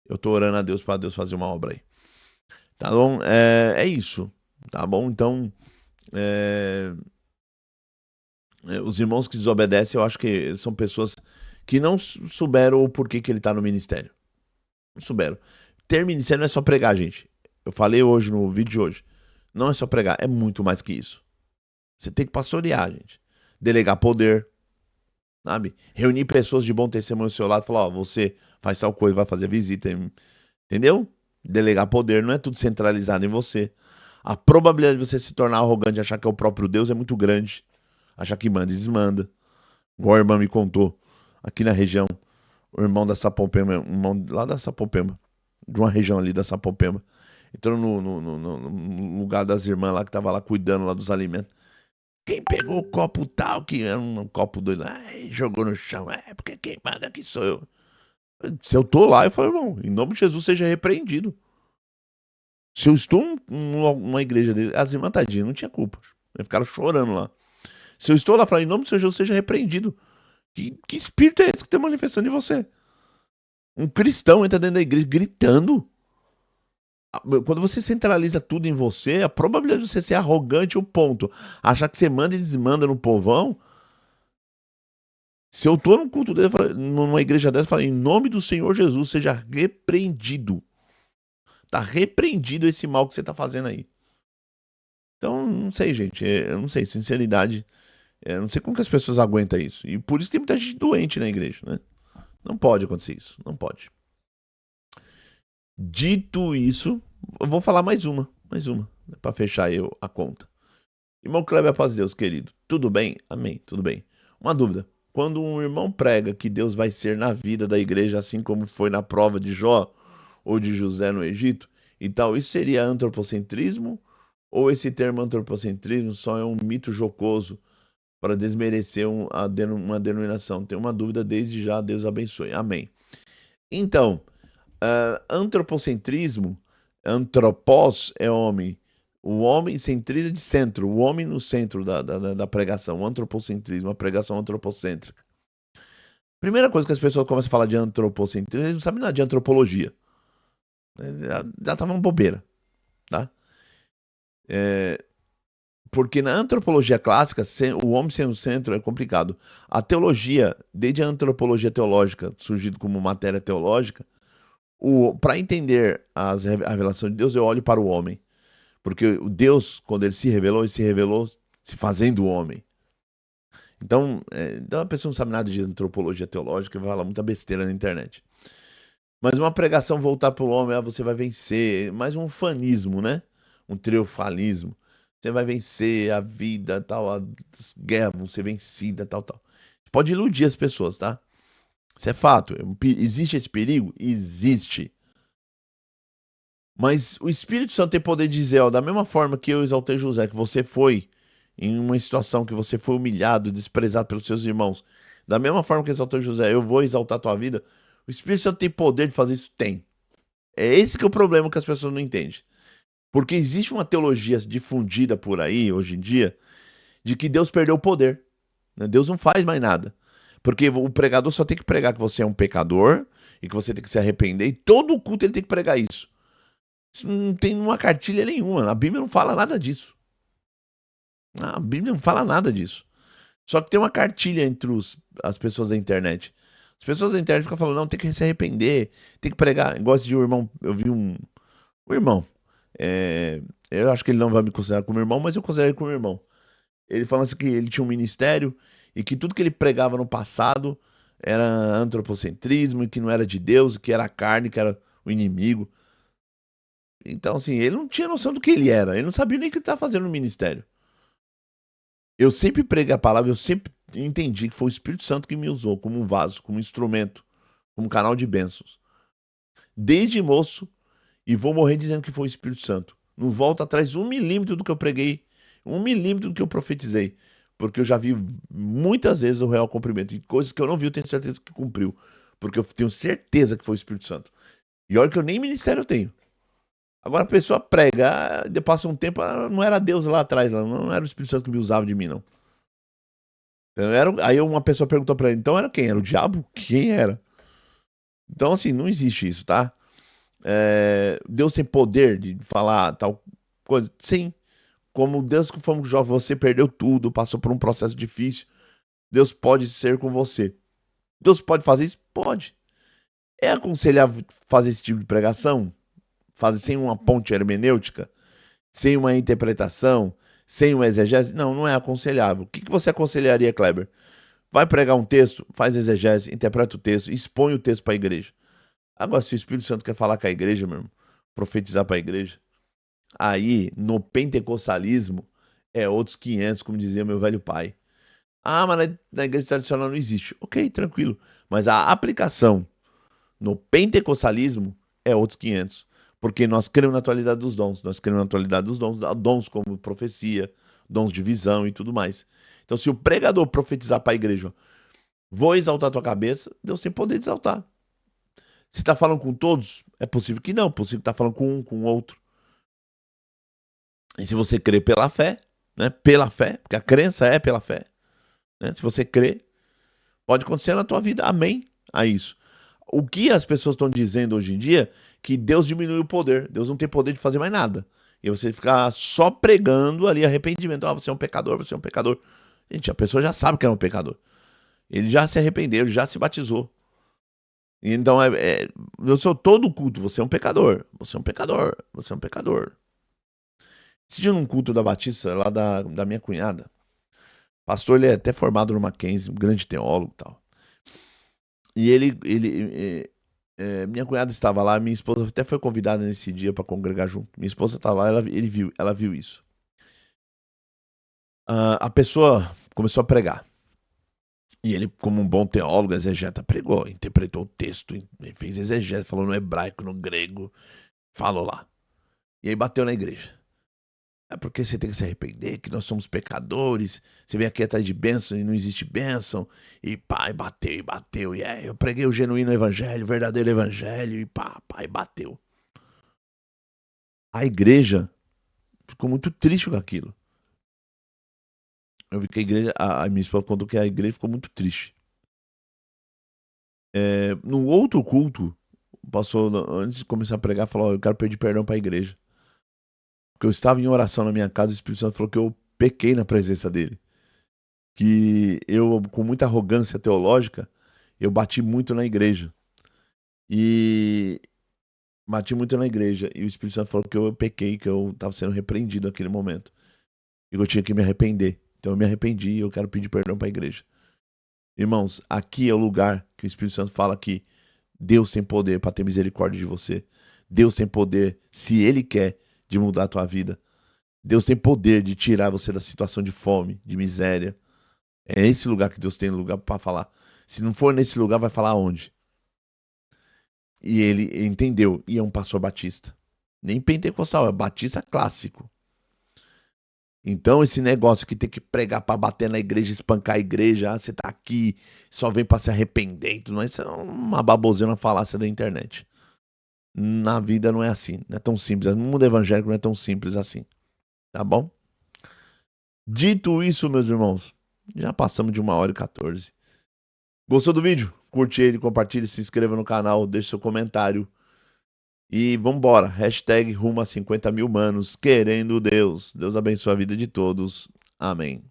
Eu tô orando a Deus para Deus fazer uma obra aí. Tá bom? É isso. Tá bom? Então, os irmãos que desobedecem, eu acho que são pessoas que não souberam o porquê que ele tá no ministério. Não souberam. Ter ministério não é só pregar, gente. Eu falei hoje no vídeo de hoje. Não é só pregar, é muito mais que isso. Você tem que pastorear, gente. Delegar poder, sabe? Reunir pessoas de bom testemunho ao seu lado e falar, ó, você faz tal coisa, vai fazer visita, entendeu? Delegar poder não é tudo centralizado em você. A probabilidade de você se tornar arrogante e achar que é o próprio Deus é muito grande. Achar que manda e desmanda. Igual a irmã me contou, aqui na região, o irmão da Sapopema, um irmão lá da Sapopema, de uma região ali da Sapopema, entrou no lugar das irmãs lá, que tava lá cuidando lá dos alimentos. Quem pegou o copo tal, que era um copo doido lá, e jogou no chão, porque quem manda aqui sou eu. Se eu tô lá, eu falo, irmão, em nome de Jesus seja repreendido. Se eu estou numa igreja dele, as irmãs tadinhas não tinha culpa. Eles ficaram chorando lá. Se eu estou lá, falando, em nome do Senhor Jesus seja repreendido. Que espírito é esse que está manifestando em você? Um cristão entra dentro da igreja gritando. Quando você centraliza tudo em você, a probabilidade de você ser arrogante, o ponto. Achar que você manda e desmanda no povão. Se eu tô num culto dele, numa igreja dessa, eu falo, em nome do Senhor Jesus, seja repreendido. Tá repreendido esse mal que você tá fazendo aí. Então, não sei, gente. Eu não sei, sinceridade. Eu não sei como que as pessoas aguentam isso. E por isso tem muita gente doente na igreja, né? Não pode acontecer isso. Não pode. Dito isso, eu vou falar mais uma, para fechar eu a conta. Irmão Kleber, paz de Deus, querido. Tudo bem? Amém, tudo bem. Uma dúvida. Quando um irmão prega que Deus vai ser na vida da igreja, assim como foi na prova de Jó ou de José no Egito e tal, isso seria antropocentrismo? Ou esse termo antropocentrismo só é um mito jocoso para desmerecer uma denominação? Tenho uma dúvida desde já, Deus abençoe. Amém. Então, antropocentrismo, antropós é homem, o homem centrista de centro, o homem no centro da pregação, o antropocentrismo, a pregação antropocêntrica. Primeira coisa que as pessoas começam a falar de antropocentrismo, eles não sabem nada de antropologia. Já estavam bobeira, tá? Porque na antropologia clássica, o homem sendo o centro é complicado. A teologia, desde a antropologia teológica, surgido como matéria teológica, para entender a revelação de Deus, eu olho para o homem. Porque o Deus, quando ele se revelou se fazendo homem. Então a pessoa não sabe nada de antropologia teológica e vai falar muita besteira na internet. Mas uma pregação voltar para o homem, você vai vencer. Mais um fanismo, né? Um triunfalismo. Você vai vencer a vida, tal, as guerras vão ser vencidas, tal, tal. Pode iludir as pessoas, tá? Isso é fato. Existe esse perigo? Existe. Mas o Espírito Santo tem poder de dizer, ó, da mesma forma que eu exaltei José, que você foi em uma situação que você foi humilhado, desprezado pelos seus irmãos, da mesma forma que exaltou José, eu vou exaltar a tua vida. O Espírito Santo tem poder de fazer isso? Tem. É esse que é o problema que as pessoas não entendem. Porque existe uma teologia difundida por aí, hoje em dia, de que Deus perdeu o poder. Né? Deus não faz mais nada. Porque o pregador só tem que pregar que você é um pecador e que você tem que se arrepender, e todo o culto ele tem que pregar isso. Isso não tem uma cartilha nenhuma. A Bíblia não fala nada disso. A Bíblia não fala nada disso. Só que tem uma cartilha entre as pessoas da internet. As pessoas da internet ficam falando, não, tem que se arrepender, tem que pregar. Igual esse de um irmão, eu vi um irmão. Eu acho que ele não vai me considerar como irmão, mas eu considero ele como irmão. Ele falando assim que ele tinha um ministério e que tudo que ele pregava no passado era antropocentrismo, e que não era de Deus, que era a carne, que era o inimigo. Então, assim, ele não tinha noção do que ele era. Ele não sabia nem o que ele estava fazendo no ministério. Eu sempre preguei a palavra, eu sempre entendi que foi o Espírito Santo que me usou como um vaso, como um instrumento, como um canal de bênçãos. Desde moço, e vou morrer dizendo que foi o Espírito Santo. Não volta atrás 1 milímetro do que eu preguei, 1 milímetro do que eu profetizei. Porque eu já vi muitas vezes o real cumprimento. E coisas que eu não vi, eu tenho certeza que cumpriu. Porque eu tenho certeza que foi o Espírito Santo. E olha que eu nem ministério eu tenho. Agora a pessoa prega, passa um tempo, não era Deus lá atrás, não era o Espírito Santo que me usava de mim, não. Aí uma pessoa perguntou pra ele, então era quem? Era o diabo? Quem era? Então, assim, não existe isso, tá? Deus tem poder de falar tal coisa? Sim. Como Deus que fomos jovens, você perdeu tudo, passou por um processo difícil. Deus pode ser com você. Deus pode fazer isso? Pode. É aconselhável fazer esse tipo de pregação? Fazer sem uma ponte hermenêutica? Sem uma interpretação? Sem uma exegese? Não, não é aconselhável. O que você aconselharia, Kleber? Vai pregar um texto, faz exegese, interpreta o texto, expõe o texto para a igreja. Agora, se o Espírito Santo quer falar com a igreja, meu irmão, profetizar para a igreja, aí, no pentecostalismo, é outros 500, como dizia meu velho pai. Ah, mas na igreja tradicional não existe. Ok, tranquilo. Mas a aplicação no pentecostalismo é outros 500. Porque nós cremos na atualidade dos dons. Nós cremos na atualidade dos dons, dons como profecia, dons de visão e tudo mais. Então, se o pregador profetizar para a igreja, vou exaltar a tua cabeça, Deus tem poder de exaltar. Se está falando com todos, é possível que não. É possível que está falando com um, com outro. E se você crê pela fé, né? Pela fé, porque a crença é pela fé. Né? Se você crê, pode acontecer na tua vida. Amém a isso. O que as pessoas estão dizendo hoje em dia que Deus diminui o poder. Deus não tem poder de fazer mais nada. E você ficar só pregando ali arrependimento. Ah, você é um pecador, você é um pecador. Gente, a pessoa já sabe que é um pecador. Ele já se arrependeu, ele já se batizou. Então, eu sou todo culto. Você é um pecador. Você é um pecador. Você é um pecador. Esse dia num culto da Batista, lá da minha cunhada, pastor, ele é até formado no Mackenzie, um grande teólogo e tal. E minha cunhada estava lá, minha esposa até foi convidada nesse dia para congregar junto. Minha esposa estava lá, ela viu isso. A pessoa começou a pregar. E ele, como um bom teólogo, exegeta, pregou, interpretou o texto, fez exegese, falou no hebraico, no grego, falou lá. E aí bateu na igreja. É porque você tem que se arrepender, que nós somos pecadores. Você vem aqui atrás de bênção e não existe bênção. E pá, e bateu, e bateu. E eu preguei o genuíno evangelho, o verdadeiro evangelho. E pá, e bateu. A igreja ficou muito triste com aquilo. Eu vi que a igreja, a minha esposa contou que a igreja ficou muito triste. No outro culto, passou, antes de começar a pregar, falou: eu quero pedir perdão para a igreja. Porque eu estava em oração na minha casa e o Espírito Santo falou que eu pequei na presença dele. Que eu, com muita arrogância teológica, eu bati muito na igreja. E bati muito na igreja. E o Espírito Santo falou que eu pequei, que eu estava sendo repreendido naquele momento. E eu tinha que me arrepender. Então eu me arrependi e eu quero pedir perdão para a igreja. Irmãos, aqui é o lugar que o Espírito Santo fala que Deus tem poder para ter misericórdia de você. Deus tem poder, se Ele quer, de mudar a tua vida. Deus tem poder de tirar você da situação de fome, de miséria. É esse lugar que Deus tem lugar para falar. Se não for nesse lugar, vai falar onde? E ele entendeu. E é um pastor batista. Nem pentecostal, é batista clássico. Então esse negócio que tem que pregar para bater na igreja, espancar a igreja, você tá aqui, só vem para se arrepender e tudo mais, isso é uma baboseira, uma falácia da internet. Na vida não é assim, não é tão simples. No mundo evangélico não é tão simples assim. Tá bom? Dito isso, meus irmãos, já passamos de 1h14. Gostou do vídeo? Curte ele, compartilhe, se inscreva no canal, deixe seu comentário. E vambora. Hashtag rumo a 50 mil manos, querendo Deus. Deus abençoe a vida de todos. Amém.